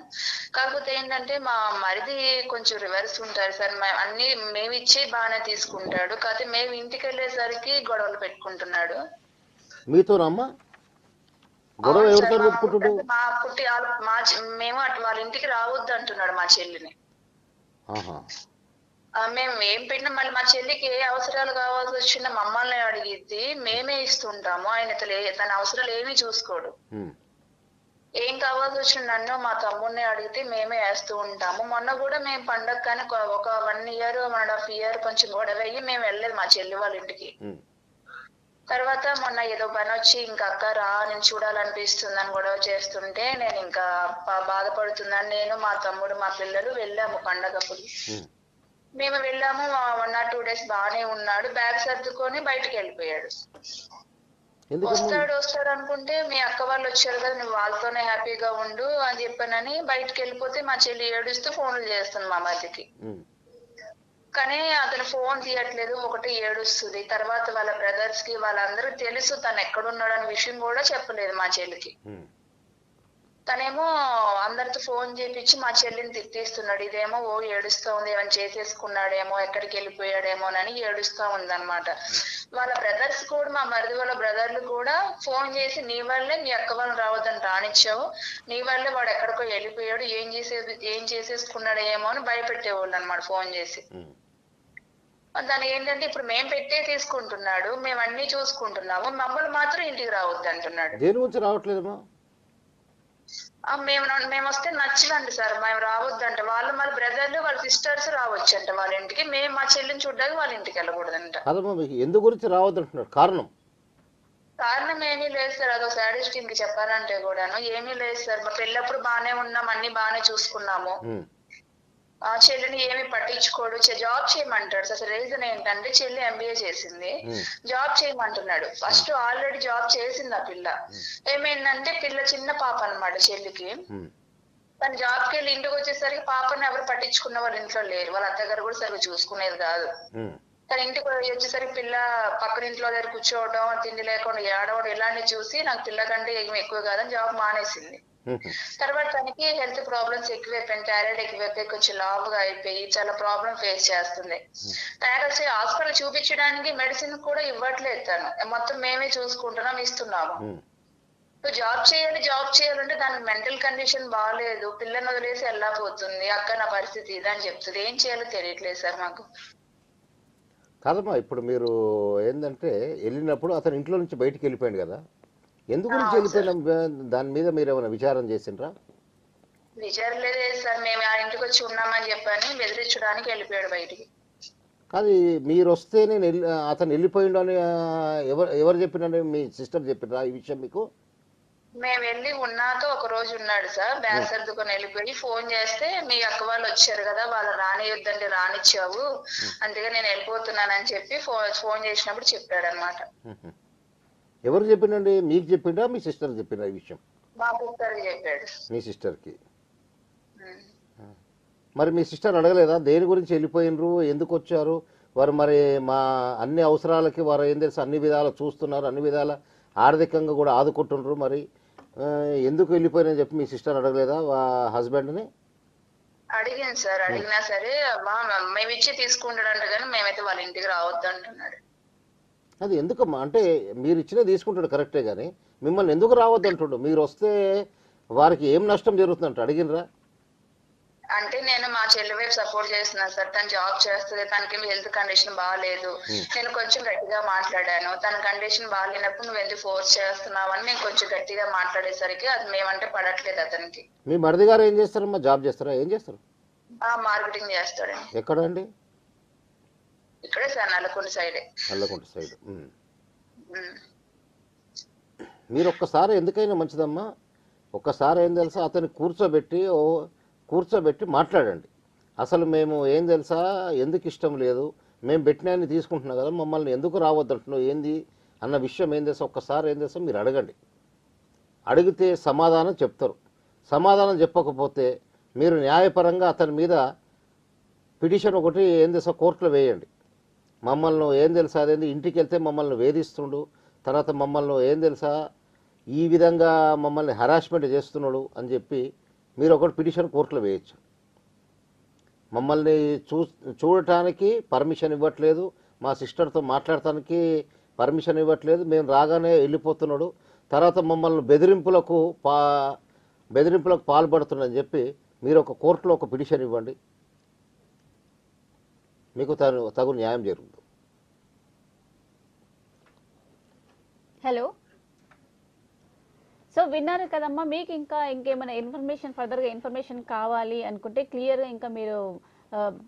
కాకపోతే ఏంటంటే మా మరిది కొంచెం రివర్స్ ఉంటారు సార్, అన్ని మేము ఇచ్చి బాగానే తీసుకుంటాడు, కాకపోతే మేము ఇంటికి వెళ్ళేసరికి గొడవలు పెట్టుకుంటున్నాడు. మీతోనమ్మా గొడవ ఎవరితో పెట్టుకుంటుడు? మేము అటు వాళ్ళ ఇంటికి రావద్దు అంటున్నాడు మా చెల్లిని. మేము ఏం పెట్టినా మళ్ళీ మా చెల్లికి ఏ అవసరాలు కావాల్సి వచ్చినా మమ్మల్ని అడిగిద్ది, మేమే ఇస్తుంటాము. ఆయన తన అవసరాలు ఏమీ చూసుకోడు. ఏం కావాల్సి వచ్చిన నన్ను మా తమ్ముడిని అడిగితే మేమే వేస్తూ ఉంటాము. మొన్న కూడా మేము పండగ కానీ ఒక 1 year 1.5 year కొంచెం గొడవ అయ్యి మేము వెళ్ళలేదు మా చెల్లి వాళ్ళ ఇంటికి. తర్వాత మొన్న ఏదో పని వచ్చి ఇంకా అక్క రా, నేను చూడాలనిపిస్తుందని గొడవ చేస్తుంటే నేను ఇంకా బాధపడుతున్నాను. నేను మా తమ్ముడు మా పిల్లలు వెళ్ళాము పండగప్పుడు. మేము వెళ్ళాము, 1 or 2 days బాగానే ఉన్నాడు, బ్యాగ్ సర్దుకొని బయటకు వెళ్ళిపోయాడు. వస్తాడు అనుకుంటే మీ అక్క వాళ్ళు వచ్చారు కదా, నువ్వు వాళ్ళతోనే హ్యాపీగా ఉండు అని చెప్పానని బయటకు వెళ్ళిపోతే మా చెల్లి ఏడుస్తూ ఫోన్లు చేస్తుంది మా మధ్యకి. కానీ అతను ఫోన్ తీయట్లేదు, ఒకటి ఏడుస్తుంది. తర్వాత వాళ్ళ బ్రదర్స్ కి వాళ్ళందరూ తెలుసు తను ఎక్కడున్నాడు అనే విషయం కూడా చెప్పలేదు మా చెల్లికి. తనేమో అందరితో ఫోన్ చేపించి మా చెల్లిని తిట్టిస్తున్నాడు. ఇదేమో ఏడుస్తా ఉంది, ఏమైనా చేసేసుకున్నాడేమో, ఎక్కడికి వెళ్ళిపోయాడేమోనని ఏడుస్తా ఉందన్నమాట. వాళ్ళ బ్రదర్స్ కూడా, మా మరిది వాళ్ళ బ్రదర్లు కూడా ఫోన్ చేసి నీ వల్లే మీ అక్క వాళ్ళని రావద్దని రానిచ్చావు, నీ వల్లే వాడు ఎక్కడికో వెళ్ళిపోయాడు, ఏం చేసేసుకున్నాడు ఏమో అని భయపెట్టేవాళ్ళు అన్నమాట ఫోన్ చేసి. దాని ఏంటంటే ఇప్పుడు మేము పెట్టే తీసుకుంటున్నాడు, మేము అన్ని చూసుకుంటున్నాము, మమ్మల్ని మాత్రం ఇంటికి రావద్దు అంటున్నాడు. మేము వస్తే నచ్చదండి సార్, మేము రావద్దంట. వాళ్ళు మన బ్రదర్లు వాళ్ళ సిస్టర్స్ రావచ్చంట వాళ్ళ ఇంటికి, మేము మా చెల్లిని చూడడానికి వాళ్ళ ఇంటికి వెళ్ళకూడదంట. ఎందుకు గురించి రావద్దంటున్నారు? కారణం ఏమీ లేదు సార్, అదొక సాడిస్ట్ ఇంక చెప్పాలంటే కూడాను ఏమీ లేదు సార్. మా పెళ్ళప్పుడు బాగానే ఉన్నాం, అన్ని బాగానే చూసుకున్నాము. ఆ చెల్లిని ఏమి పట్టించుకోడు, జాబ్ చేయమంటాడు. అసలు రీజన్ ఏంటంటే చెల్లి MBA చేసింది, జాబ్ చేయమంటున్నాడు. ఫస్ట్ ఆల్రెడీ జాబ్ చేసింది ఆ పిల్ల. ఏమైందంటే పిల్ల చిన్న పాప అన్నమాట చెల్లికి. తను జాబ్కి వెళ్ళి ఇంటికి వచ్చేసరికి పాపని ఎవరు పట్టించుకున్న వాళ్ళ ఇంట్లో లేరు, వాళ్ళ అత్తగారు కూడా సరిగ్గా చూసుకునేది కాదు. తన ఇంటికి వచ్చేసరికి పిల్ల పక్కన ఇంట్లో దగ్గర కూర్చోవడం, తిండి లేకుండా ఏడవడం ఇలాంటివి చూసి నాకు పిల్ల కంటే ఏమి ఎక్కువ కాదని జాబ్ మానేసింది. తర్వాత తనకి హెల్త్ ప్రాబ్లమ్స్ ఎక్కువైపోయింది, థైరాయిడ్ ఎక్కువైపోయి కొంచెం లావుగా అయిపోయి చాలా ప్రాబ్లం ఫేస్ చేస్తుంది. థైరాయిడ్ హాస్పిటల్ చూపించడానికి మెడిసిన్ కూడా ఇవ్వట్లేదు తను, మొత్తం మేమే చూసుకుంటున్నాం, ఇస్తున్నాము. జాబ్ చేయాలంటే దానికి మెంటల్ కండిషన్ బాగాలేదు, పిల్లని వదిలేసి వెళ్ళకపోతుంది. అక్క నా పరిస్థితి ఇదని చెప్తుంది, ఏం చేయాలో తెలియట్లేదు సార్ మాకు. కాదమ్మా, ఇప్పుడు మీరు ఏంటంటే వెళ్ళినప్పుడు అతను ఇంట్లో నుంచి బయటికి వెళ్ళిపోయాడు కదా, ఎందుకు నుంచి వెళ్ళిపోయినా దాని మీద మీరు ఏమైనా విచారం చేసిండ్రా? విచారలేదు సార్, మేము ఆ ఇంటికి వచ్చి ఉన్నామని చెప్పని బెదిరించడానికి వెళ్ళిపోయాడు బయటికి. కానీ మీరు వస్తే అతను వెళ్ళిపోయిండు అని ఎవరు చెప్పినండి? మీ సిస్టర్ చెప్పినరా ఈ విషయం మీకు? మేము వెళ్ళి ఉన్నాక ఒక రోజు ఉన్నాడు సార్, బ్యాగ్ సర్దుకొని వెళ్ళిపోయి ఫోన్ చేస్తే మీ అక్క వాళ్ళు వచ్చారు కదా, వాళ్ళు రానియొద్దంటే రానిచ్చావు, అందుకే నేను వెళ్ళిపోతున్నానని చెప్పి ఫోన్ చేసినప్పుడు చెప్పాడు అనమాట. ఎవరు చెప్పిండండి? మీకు చెప్పిండా మీ సిస్టర్ చెప్పిండా ఈ విషయం? మా సిస్టర్కి చెప్పాడు. మీ సిస్టర్కి. మరి మీ సిస్టర్ అడగలేదా దేని గురించి వెళ్ళిపోయినరు, ఎందుకు వచ్చారు వారు? మరి మా అన్ని అవసరాలకి వారు ఏం తెలుసు అన్ని విధాలు చూస్తున్నారు, అన్ని విధాల ఆర్థికంగా కూడా ఆదుకుంటున్నారు, మరి ఎందుకు వెళ్ళిపోయినని చెప్పి మీ సిస్టర్ అడగలేదా హస్బెండ్ని? అడిగింది సార్, అడిగినా సరే మేము ఇచ్చి తీసుకుంటాడంట కానీ మేమైతే వాళ్ళ ఇంటికి రావద్దు అంటున్నాడు. అది ఎందుకమ్మా అంటే మీరు ఇచ్చినా తీసుకుంటాడు కరెక్టే, కానీ మిమ్మల్ని ఎందుకు రావద్దు అంటుండు? మీరు వస్తే వారికి ఏం నష్టం జరుగుతుందంట అడిగినరా? అంటే నేను మా చెల్లి వైపు సపోర్ట్ చేస్తున్నాను సార్, తను జాబ్ చేస్తుంది, తనకి హెల్త్ కండిషన్ బాగాలేదు, నేను కొంచెం గట్టిగా మాట్లాడాను. తన కండిషన్ బాగాలేనప్పుడు నువ్వు ఎందుకు ఫోర్స్ చేస్తున్నావు అని నేను కొంచెం గట్టిగా మాట్లాడేసరికి అది మేమంటే పడట్లేదు అతనికి. మీ మరిది గారు ఏం చేస్తారమ్మా? జాబ్ చేస్తారా? ఏం చేస్తారు? మార్కెటింగ్ చేస్తాడండి. ఎక్కడ అండి? ఇక్కడే సార్, నల్లకుంట సైడే. నల్లకుంట సైడ్. మీరు ఒక్కసారి ఎందుకైనా మంచిదమ్మా, ఒక్కసారి ఏం తెలుసా అతన్ని కూర్చోబెట్టి మాట్లాడండి. అసలు మేము ఏం తెలుసా ఎందుకు ఇష్టం లేదు, మేము పెట్టినాన్ని తీసుకుంటున్నాం కదా, మమ్మల్ని ఎందుకు రావద్దంటున్నావు ఏంది అన్న విషయం ఏం తెలుసా ఒక్కసారి ఏం తెలుసా మీరు అడగండి. అడిగితే సమాధానం చెప్తారు. సమాధానం చెప్పకపోతే మీరు న్యాయపరంగా అతని మీద పిటిషన్ ఒకటి ఏం తెలుసా కోర్టులో వేయండి. మమ్మల్ని ఏం తెలుసా అదేంది ఇంటికి వెళ్తే మమ్మల్ని వేధిస్తుండు, తర్వాత మమ్మల్ని ఏం తెలుసా ఈ విధంగా మమ్మల్ని హరాస్మెంట్ చేస్తున్నాడు అని చెప్పి మీరు ఒకటి పిటిషన్ కోర్టులో వేయచ్చు. మమ్మల్ని చూడటానికి పర్మిషన్ ఇవ్వట్లేదు, మా సిస్టర్తో మాట్లాడటానికి పర్మిషన్ ఇవ్వట్లేదు, మేము రాగానే వెళ్ళిపోతున్నాడు, తర్వాత మమ్మల్ని బెదిరింపులకు పాల్పడుతున్నాడని చెప్పి మీరు ఒక కోర్టులో ఒక పిటిషన్ ఇవ్వండి, మీకు తగు న్యాయం జరుగుతుంది. హలో, సో విన్నారు కదమ్మా, మీకు ఇంకేమైనా ఫర్దర్గా ఇన్ఫర్మేషన్ కావాలి అనుకుంటే, క్లియర్గా ఇంకా మీరు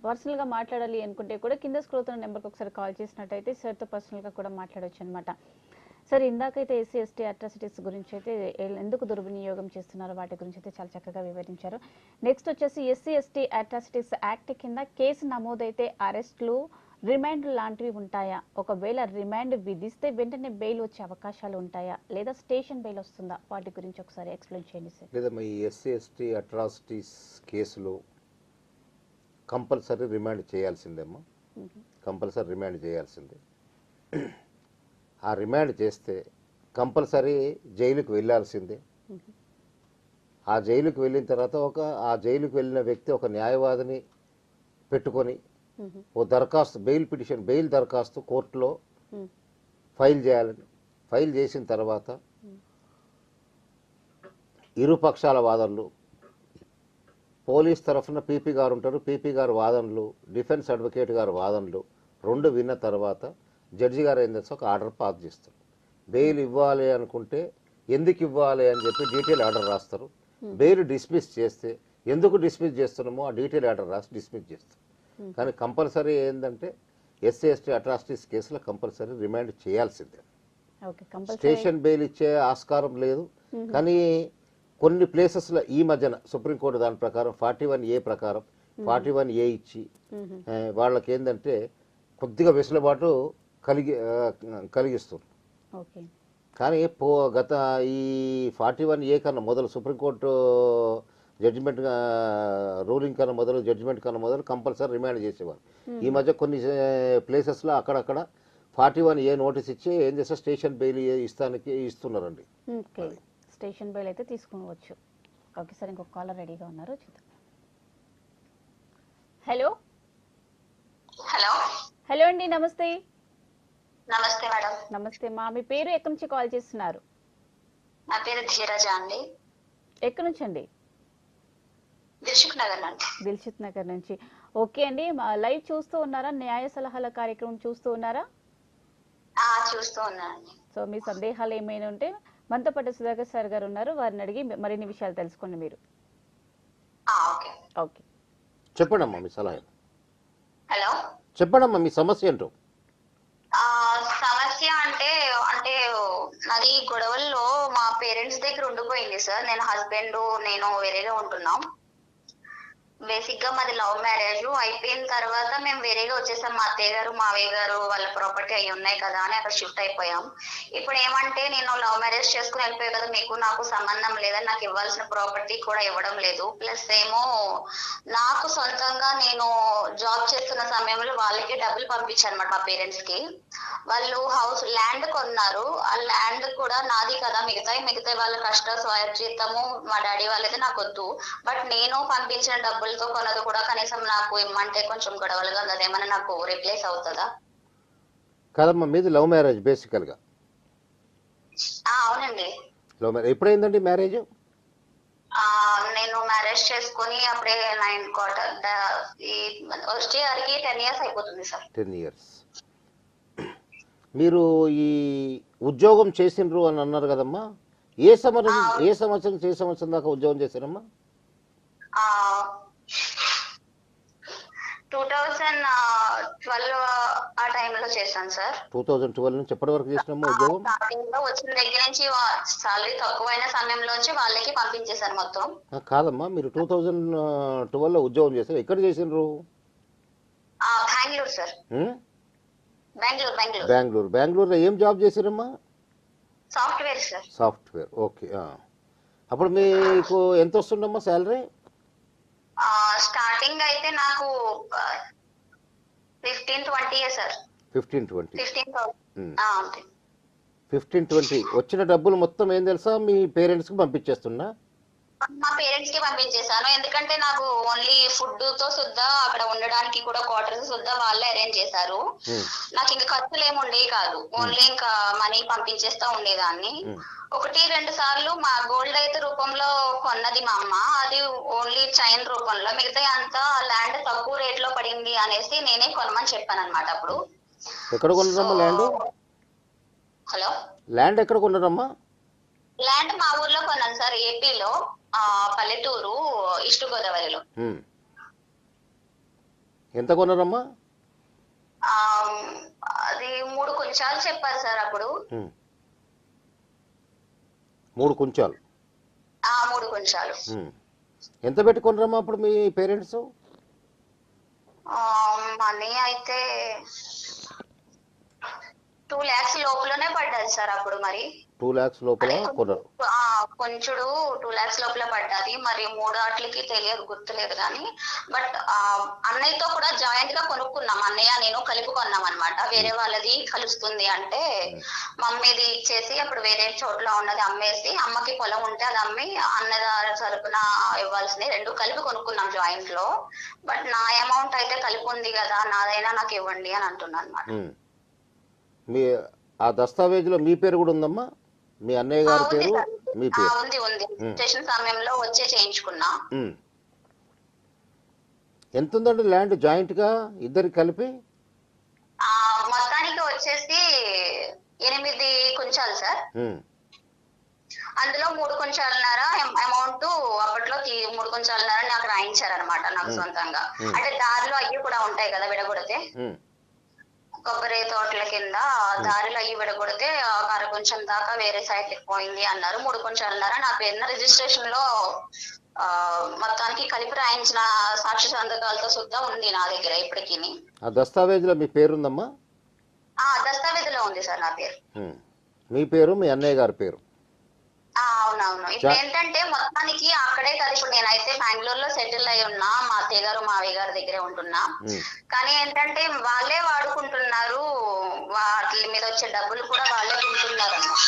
పర్సనల్గా మాట్లాడాలి అనుకుంటే కూడా కింద స్క్రోల్ అవుతున్న నెంబర్కి ఒకసారి కాల్ చేసినట్టయితే సార్తో పర్సనల్గా కూడా మాట్లాడవచ్చు అనమాట. సార్ ఇందాకైతే ఎస్సీ ఎస్టీ అట్రాసిటీస్ గురించి అయితే ఎందుకు దుర్వినియోగం చేస్తున్నారో వాటి గురించి అయితే చాలా చక్కగా వివరించారు. నెక్స్ట్ వచ్చేసి ఎస్సీ ఎస్టీ అట్రాసిటీస్ యాక్ట్ కింద కేసు నమోదైతే అరెస్టులు, రిమాండ్ లాంటివి ఉంటాయా? ఒకవేళ రిమాండ్ విధిస్తే వెంటనే బెయిల్ వచ్చే అవకాశాలు ఉంటాయా, లేదా స్టేషన్ బెయిల్ వస్తుందా? వాటి గురించి ఒకసారి ఎక్స్ప్లెయిన్ చేయండి సార్. లేదమ్మా, ఈ ఎస్సీ ఎస్టీ అట్రాసిటీస్ కేసులో కంపల్సరీ రిమాండ్ చేయాల్సిందేమ్మా, కంపల్సరీ రిమాండ్ చేయాల్సిందే. ఆ రిమాండ్ చేస్తే కంపల్సరీ జైలుకు వెళ్ళాల్సిందే. ఆ జైలుకు వెళ్ళిన తర్వాత ఆ జైలుకు వెళ్ళిన వ్యక్తి ఒక న్యాయవాదిని పెట్టుకొని ఓ దరఖాస్తు, బెయిల్ దరఖాస్తు కోర్టులో ఫైల్ చేయాలని. ఫైల్ చేసిన తర్వాత ఇరు పక్షాల వాదనలు, పోలీస్ తరఫున పీపీ గారు ఉంటారు, పీపీ గారు వాదనలు, డిఫెన్స్ అడ్వకేట్ గారు వాదనలు రెండు విన్న తర్వాత జడ్జి గారు ఏం చేస్తే ఒక ఆర్డర్ పాస్ చేస్తారు. బెయిల్ ఇవ్వాలి అనుకుంటే ఎందుకు ఇవ్వాలి అని చెప్పి డీటెయిల్ ఆర్డర్ రాస్తారు. బెయిల్ డిస్మిస్ చేస్తే ఎందుకు డిస్మిస్ చేస్తున్నామో ఆ డీటెయిల్ ఆర్డర్ రాసి డిస్మిస్ చేస్తారు. కానీ కంపల్సరీ ఏంటంటే ఎస్సీ ఎస్టీ అట్రాసిటీస్ కేసులో కంపల్సరీ రిమాండ్ చేయాల్సిందే. స్టేషన్ బెయిల్ ఇచ్చే ఆస్కారం లేదు. కానీ కొన్ని ప్లేసెస్లో ఈ మధ్యన సుప్రీంకోర్టు దాని ప్రకారం 41A ప్రకారం 41A ఇచ్చి వాళ్ళకి ఏంటంటే కొద్దిగా వెసులుబాటు కలిగిస్తుంది. కానీ గత ఈ 41A కన్నా మొదలు సుప్రీంకోర్టు జడ్జిమెంట్ రూలింగ్ కన్నా మొదలు, జడ్జిమెంట్ కన్నా మొదలు కంపల్సరీ రిమాండ్ చేసేవారు. ఈ మధ్య కొన్ని ప్లేసెస్లో అక్కడక్కడ 41A నోటీస్ ఇచ్చి ఏం చేస్తే స్టేషన్ బెయిల్ ఇస్తున్నారండి. స్టేషన్ బెయిల్ అయితే తీసుకోవచ్చు. ఓకే సార్, ఇంకొక కాలర్ రెడీగా ఉన్నారు, చూద్దాం. హలో హలో హలో అండి, నమస్తే. నమస్తే మేడం. నమస్తే మా, మీ పేరు ఎక్కడి నుంచి కాల్ చేస్తున్నారు? నా పేరు ధీరజ అండి. ఎక్కడి నుంచి అండి? దిల్సుఖ్ నగర్ నుంచి. ఓకే అండి, లైవ్ చూస్తూ ఉన్నారా? న్యాయ సలహాల కార్యక్రమం చూస్తూ ఉన్నారా? చూస్తూ ఉన్నాను. సో మీ సందేహాలు ఏమైనా ఉంటే మనతో పాటు సుధాకర్ సార్ గారు ఉన్నారు, వారిని అడిగి మరిన్ని విషయాలు తెలుసుకోండి. మీరు ఓకే, చెప్పండమ్మా మీ సలహా. హలో. చెప్పండమ్మా మీ సమస్య ఏంటో. సమస్య అంటే అంటే అది గొడవల్లో మా పేరెంట్స్ దగ్గర ఉండిపోయింది సార్. నేను హస్బెండ్ నేను వేరేగా ఉంటున్నాం. బేసిక్ గా మాది లవ్ మ్యారేజ్. అయిపోయిన తర్వాత మేము వేరేగా వచ్చేసాం. మా అత్తయ్య గారు మావయ్య గారు వాళ్ళ ప్రాపర్టీ అవి ఉన్నాయి కదా అని అక్కడ షిఫ్ట్ అయిపోయాం. ఇప్పుడు ఏమంటే నేను లవ్ మ్యారేజ్ చేసుకుని వెళ్ళిపోయాయి కదా, మీకు నాకు సంబంధం లేదని నాకు ఇవ్వాల్సిన ప్రాపర్టీ కూడా ఇవ్వడం లేదు. ప్లస్ ఏమో నాకు సొంతంగా నేను జాబ్ చేస్తున్న సమయంలో వాళ్ళకి డబ్బులు పంపించాను అనమాట మా పేరెంట్స్ కి. వాళ్ళు హౌస్ ల్యాండ్ కొన్నారు. ఆ ల్యాండ్ కూడా నాది కదా, మిగతా వాళ్ళ కష్ట స్వయర్జితము మా డాడీ వాళ్ళది నాకు వద్దు. బట్ నేను పంపించిన డబ్బులతో కొన్నది కూడా కనీసం నాకు ఇమ్మంటే కొంచెం గొడవలుగా ఉంది. అదేమన్నా నాకు రిప్లేస్ అవుతుందా? కాదమ్మా మీది లవ్ మ్యారేజ్ బేసికల్గా. అవునండి. లవ్ మ్యారేజ్ ఎప్పుడైందండి మ్యారేజ్? నేను మ్యారేజ్ చేసుకుని అప్పుడే 9 క్వార్టర్ ఈ వచ్చే వారికి 10 years అయిపోతుంది సార్. 10 years. మీరు ఈ ఉద్యోగం చేసిండ్రు అని అన్నారు కదమ్మా, ఏ సంవత్సరం దాకా ఉద్యోగం చేశారమ్మా? 2012 ఆ టైంలో చేశాను సార్. 2012 నుంచి ఎప్పటి వరకు చేసినామా ఉద్యోగం? స్టార్టింగ్ లో వచ్చిన దగ్గర నుంచి సాలరీ తక్కువైన సమయంలోంచి వాళ్ళకి పంపించేశాను మొత్తం. కాదమ్మా మీరు 2012లో ఉద్యోగం చేశారు, ఎక్కడ చేసిండ్రు? బెంగళూరు సార్. బెంగళూరులో ఏం జాబ్ చేశారమ్మా? Software sir. Software, okay. అప్పుడు మీకు ఎంత వస్తుందమ్మా శాలరీ? స్టార్టింగ్ అయితే నాకు 15-20 సార్. 15-20. 15,000. 15-20 వచ్చిన డబ్బులు మొత్తం ఏం తెలుసా మీ పేరెంట్స్కి పంపించేస్తున్నా? మా పేరెంట్స్ కి పంపించేశాను. ఎందుకంటే నాకు ఓన్లీ ఫుడ్ తో సుద్దా అక్కడ ఉండడానికి కూడా క్వార్టర్స్ సుద్దా వాళ్ళే అరేంజ్ చేశారు. నాకు ఇంకా ఖర్చులు ఏమి ఉండేవి కాదు. ఓన్లీ ఇంకా మనీ పంపించేస్తా ఉండేదాన్ని. 1-2 సార్లు మా గోల్డ్ అయితే రూపంలో కొన్నది మా అమ్మ, అది ఓన్లీ చైన్ రూపంలో. మిగతా అంతా ల్యాండ్ తక్కువ రేట్ లో పడింది అనేసి నేనే కొనమని చెప్పాను అనమాట. అప్పుడు ఎక్కడ కొన్నారమ్మా ల్యాండ్? హలో, ల్యాండ్ ఎక్కడ కొన్నారమ్మా? ల్యాండ్ మా ఊర్లో కొన్నాను సార్, ఏపీలో పల్లెటూరు, ఈస్ట్ గోదావరిలో. ఎంత కొన్నారమ్మా? అది 3 కుంచాలు చెప్పారు సార్ అప్పుడు. 3 కుంచాలు. 3 కుంచాలు. ఎంత పెట్టుకున్నారమ్మా అప్పుడు మీ పేరెంట్స్? మనీ అయితే 2 lakhs లోపలనే పడ్డది సార్ అప్పుడు. మరి 2 lakhs లోపల కొన్నారు? కొంచెడు 2 lakhs లోపల పడ్డది. మరి 3 ఆటలకి తెలియదు, గుర్తులేదు కానీ. బట్ అన్నయ్యతో కూడా జాయింట్ గా కొనుక్కున్నాం. అన్నయ్య నేను కలిపి కొన్నాం అనమాట. వేరే వాళ్ళది కలుస్తుంది అంటే మమ్మీది ఇచ్చేసి అప్పుడు వేరే చోట్ల ఉన్నది అమ్మేసి, అమ్మకి పొలం ఉంటే అది అమ్మి అన్నదారు సరుకున ఇవ్వాల్సింది 2 కలిపి కొనుక్కున్నాం జాయింట్ లో. బట్ నా అమౌంట్ అయితే కలిపి ఉంది కదా, నాదైనా నాకు ఇవ్వండి అని అంటున్నాను అనమాట. మీ ఆ దస్తావేజులో మీ పేరు కూడా ఉందమ్మా? మీ అన్నయ్య గారి పేరు మీ పేరు? ఉంది. స్టేషన్ సమయంలో వచ్చే చేయించుకున్నా. ఎంత ఉందండి ల్యాండ్ జాయింట్ గా ఇద్దరికి కలిపి? మొత్తానికి వచ్చేసి 8 కుంచాలు సార్. అందులో 3 కుంచాలన్నర అమౌంట్ అప్పట్లో 3 కుంచాలన్నర నాకు రాయించారనమాట నాకు సొంతంగా. అంటే దారిలో అయ్యి కూడా ఉంటాయి కదా విడగొడితే, కొబ్బరి తోటల కింద దారిలో అయ్యి విడగొడితే కొంచెం దాకా వేరే సైడ్ పోయింది అన్నారు. 3 కుంచాలన్నర నా పేరున రిజిస్ట్రేషన్ లో మొత్తానికి కలిపి రాయించిన సాక్షి సంతకాలతో సుద్ధా ఉంది నా దగ్గర ఇప్పటికి. ఆ దస్తావేజులో మీ పేరు ఉందమ్మా? దస్తావేజులో ఉంది సార్ నా పేరు. మీ పేరు మీ అన్నయ్య గారి పేరు? అవునవును. ఇప్పుడు ఏంటంటే మొత్తానికి అక్కడే కదా, ఇప్పుడు నేనైతే బెంగళూరులో సెటిల్ అయి ఉన్నా, మా అత్తయ్య గారు మావయ్య గారి దగ్గరే ఉంటున్నా. కానీ ఏంటంటే వాళ్ళే వాడుకుంటున్నారు, వాటి మీద వచ్చే డబ్బులు కూడా వాళ్ళే తింటున్నారు అన్నమాట.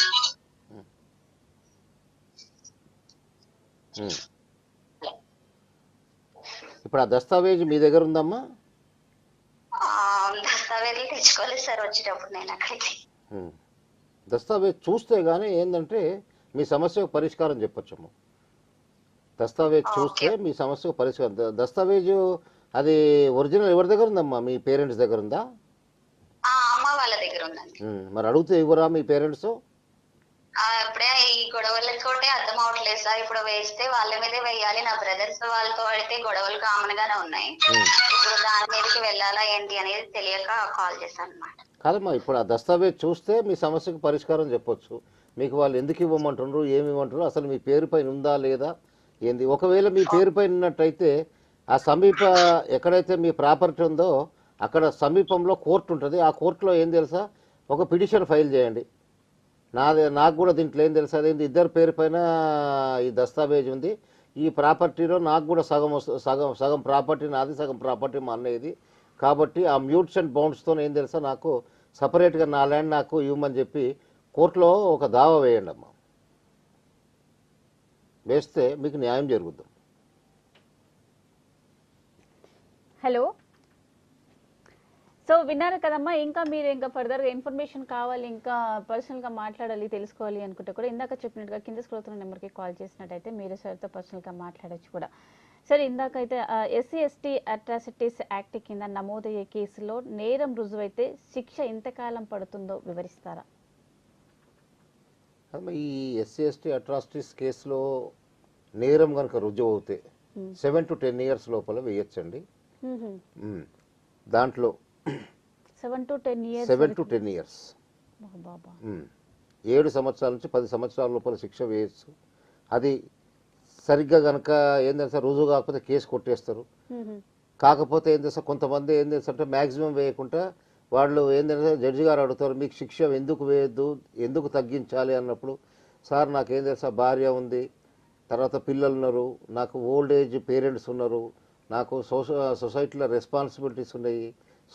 ఇప్పుడు ఆ దస్తావేజ్ మీ దగ్గర ఉందమ్మా? దస్తావేజీ తెచ్చుకోలేదు సార్ వచ్చేటప్పుడు నేను అక్కడికి. దస్తావేజ్ చూస్తే గానీ ఏంటంటే మీ సమస్యకు పరిష్కారం చెప్పొచ్చమ్మా. దస్తావేజ్ చూస్తే మీ సమస్యకు పరిష్కారం. దస్తావేజు అది ఒరిజినల్ ఎవరి దగ్గర ఉందమ్మా? మీ పేరెంట్స్ దగ్గర ఉందా? అమ్మ వాళ్ళ దగ్గర ఉందండి. మరి అడిగితే ఇవ్వరా మీ పేరెంట్స్? అప్పుడే ఈ గొడవలకి కూడా అర్థం అవట్లేదు సార్. ఇప్పుడు వేస్తే వాళ్ళ మీదే వేయాలి. నా బ్రదర్స్ వాళ్ళతో అయితే గొడవలు కామన్ గానే ఉన్నాయి. ఇప్పుడు దాని మీదకి వెళ్ళాలా ఏంటి అనేది తెలియక కాల్ చేశాను అనమాట. కాదమ్మా, ఇప్పుడు ఆ దస్తావేజ్ చూస్తే మీ సమస్యకు పరిష్కారం చెప్పొచ్చు. మీకు వాళ్ళు ఎందుకు ఇవ్వమంటున్నారు, ఏమి ఇవ్వమంటున్నారు, అసలు మీ పేరు పైన ఉందా లేదా ఏంది. ఒకవేళ మీ పేరు పైన ఉన్నట్టయితే ఆ సమీప ఎక్కడైతే మీ ప్రాపర్టీ ఉందో అక్కడ సమీపంలో కోర్టు ఉంటుంది. ఆ కోర్టులో ఏం తెలుసా, ఒక పిటిషన్ ఫైల్ చేయండి. నాకు కూడా దీంట్లో ఏం తెలుసా, అదేంటి ఇద్దరు పేరు పైన ఈ దస్తావేజ్ ఉంది, ఈ ప్రాపర్టీలో నాకు కూడా సగం ప్రాపర్టీ నాది, సగం ప్రాపర్టీ మా అన్నయ్యది, కాబట్టి ఆ మ్యూట్స్ అండ్ బౌండ్స్తో ఏం తెలుసా నాకు సపరేట్గా నా ల్యాండ్ నాకు ఇవ్వమని చెప్పి కోర్టులో ఒక దావా వేయండి అమ్మా. వేస్తే మీకు న్యాయం జరుగుతుంది. హలో, సో విన్నారు కదమ్మా. ఇంకా మీరు ఇంకా ఫర్దర్గా ఇన్ఫర్మేషన్ కావాలి, ఇంకా పర్సనల్గా మాట్లాడాలి, తెలుసుకోవాలి అనుకుంటే కూడా ఇందాక చెప్పినట్టుగా కింద స్క్రోల్ అవుతున్న నెంబర్కి కాల్ చేసినట్టయితే మీరు సార్తో పర్సనల్గా మాట్లాడచ్చు కూడా. సరే, ఇందాకైతే ఎస్సీ ఎస్టీ అట్రాసిటీస్ యాక్ట్ కింద నమోదయ్యే కేసులో నేరం రుజువైతే శిక్ష ఎంతకాలం పడుతుందో వివరిస్తారా? ఈ ఎస్సీ ఎస్టీ అట్రాసిటీస్ కేసులో నేరం కనుక రుజువు అవుతే 7 to 10 years లోపల వేయచ్చండి. దాంట్లో 7 to 10 years 7 సంవత్సరాల నుంచి 10 సంవత్సరాల లోపల శిక్ష వేయచ్చు. అది సరిగ్గా కనుక ఏం తెలుసా రుజువు కాకపోతే కేసు కొట్టేస్తారు. కాకపోతే ఏం తెలుసా కొంతమంది ఏం తెలుసా అంటే మ్యాక్సిమం వేయకుండా వాళ్ళు ఏం తెలుసా జడ్జి గారు అడుగుతారు, మీకు శిక్ష ఎందుకు వేయద్దు, ఎందుకు తగ్గించాలి అన్నప్పుడు, సార్ నాకేం తెలుసా భార్య ఉంది, తర్వాత పిల్లలు ఉన్నారు, నాకు ఓల్డ్ ఏజ్ పేరెంట్స్ ఉన్నారు, నాకు సొసైటీలో రెస్పాన్సిబిలిటీస్ ఉన్నాయి,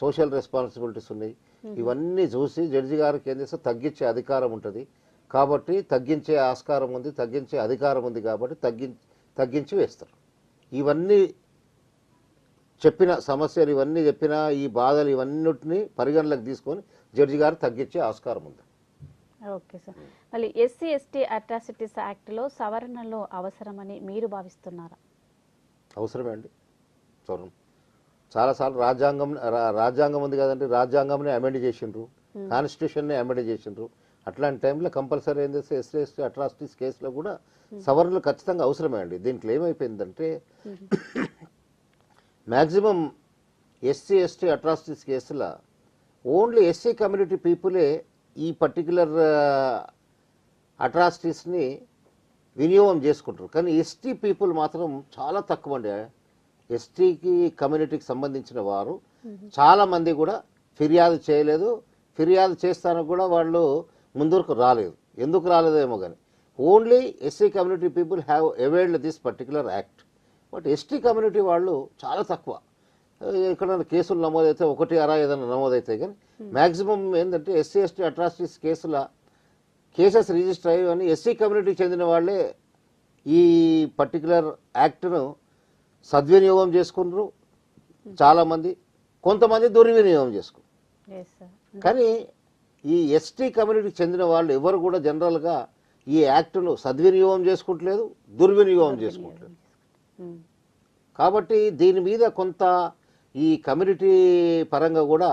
సోషల్ రెస్పాన్సిబిలిటీస్ ఉన్నాయి, ఇవన్నీ చూసి జడ్జి గారికి ఏం చేస్తే తగ్గించే అధికారం ఉంటుంది. కాబట్టి తగ్గించే ఆస్కారం ఉంది, తగ్గించే అధికారం ఉంది, కాబట్టి తగ్గించి వేస్తారు. ఇవన్నీ చెప్పిన సమస్యలు, ఇవన్నీ చెప్పిన ఈ బాధలు ఇవన్నిటిని పరిగణలోకి తీసుకొని జడ్జి గారు తగ్గించే ఆస్కారం ఉంది. ఓకే సార్, మళ్ళీ ఎస్సీ ఎస్టీ అట్రాసిటీస్ యాక్ట్లో సవరణలో అవసరమని మీరు భావిస్తున్నారా? అవసరమే అండి. చూడండి, చాలాసార్లు రాజ్యాంగం ఉంది కదండి, రాజ్యాంగంని అమెండ్ చేసిండ్రు, కాన్స్టిట్యూషన్ని అమెండ్ చేసిండ్రు. అట్లాంటి టైంలో కంపల్సరీ ఏం చేస్తే ఎస్సీ ఎస్టీ అట్రాసిటీస్ కేసులో కూడా సవరణలు ఖచ్చితంగా అవసరమే అండి. దీంట్లో ఏమైపోయిందంటే మ్యాక్సిమం ఎస్సీ ఎస్టీ అట్రాసిటీస్ కేసులో ఓన్లీ ఎస్సీ కమ్యూనిటీ పీపులే ఈ పర్టికులర్ అట్రాసిటీస్ని వినియోగం చేసుకుంటారు. కానీ ఎస్టీ పీపుల్ మాత్రం చాలా తక్కువ అండి. ఎస్టీకి కమ్యూనిటీకి సంబంధించిన వారు చాలామంది కూడా ఫిర్యాదు చేయలేదు, ఫిర్యాదు చేస్తాను కూడా వాళ్ళు ముందుకు రాలేదు. ఎందుకు రాలేదేమో కానీ only SC community people have availed this particular act. But ST community వాళ్ళు చాలా తక్కువ. ఎక్కడైనా కేసులు నమోదైతే 1 ఏదైనా నమోదైతే కానీ మ్యాక్సిమం ఏంటంటే SC ST atrocities cases register అయ్యి ఎస్సీ కమ్యూనిటీకి చెందిన వాళ్ళే ఈ పర్టికులర్ యాక్ట్ను సద్వినియోగం చేసుకున్నారు చాలామంది, కొంతమంది దుర్వినియోగం చేసుకున్నారు. కానీ ఈ ఎస్టీ కమ్యూనిటీకి చెందిన వాళ్ళు ఎవరు కూడా జనరల్గా ఈ యాక్ట్ను సద్వినియోగం చేసుకుంటలేదు, దుర్వినియోగం చేసుకుంటలేదు. కాబట్టి దీని మీద కొంత ఈ కమ్యూనిటీ పరంగా కూడా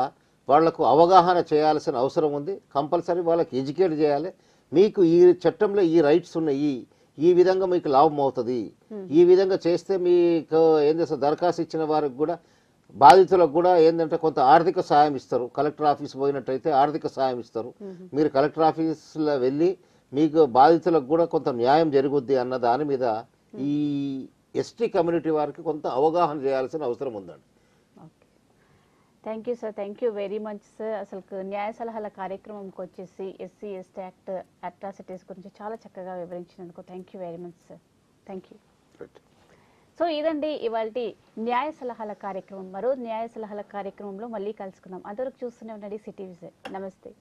వాళ్లకు అవగాహన చేయాల్సిన అవసరం ఉంది. కంపల్సరీ వాళ్ళకి ఎడ్యుకేట్ చేయాలి. మీకు ఈ చట్టంలో ఈ రైట్స్ ఉన్నాయి, ఈ విధంగా మీకు లాభం అవుతుంది, ఈ విధంగా చేస్తే మీకు ఏం చేస్తారు, దరఖాస్తు ఇచ్చిన వారికి కూడా బాధితులకు కూడా ఏంటంటే కొంత ఆర్థిక సాయం ఇస్తారు. కలెక్టర్ ఆఫీస్ పోయినట్టయితే ఆర్థిక సాయం ఇస్తారు. మీరు కలెక్టర్ ఆఫీస్లో వెళ్ళి మీకు బాధితులకు కూడా కొంత న్యాయం జరుగుద్ది అన్న దాని మీద ఈ ఎస్టీ కమ్యూనిటీ వారికి కొంత అవగాహన చేయాల్సిన అవసరం ఉందండి. Thank you sir, thank you very much sir. అసలు న్యాయ సలహాల కార్యక్రమంకి వచ్చేసి ఎస్సీ ఎస్టీ యాక్ట్ అట్రాసిటీస్ గురించి చాలా చక్కగా వివరించినందుకు thank you very much sir. Thank you. So ఇదండి ఇవాల్టి న్యాయ సలహాల కార్యక్రమం. మరో న్యాయ సలహాల కార్యక్రమంలో మళ్ళీ కలుసుకుందాం. అంతవరకు చూస్తూనే ఉండండి సిటీ విజన్. నమస్తే.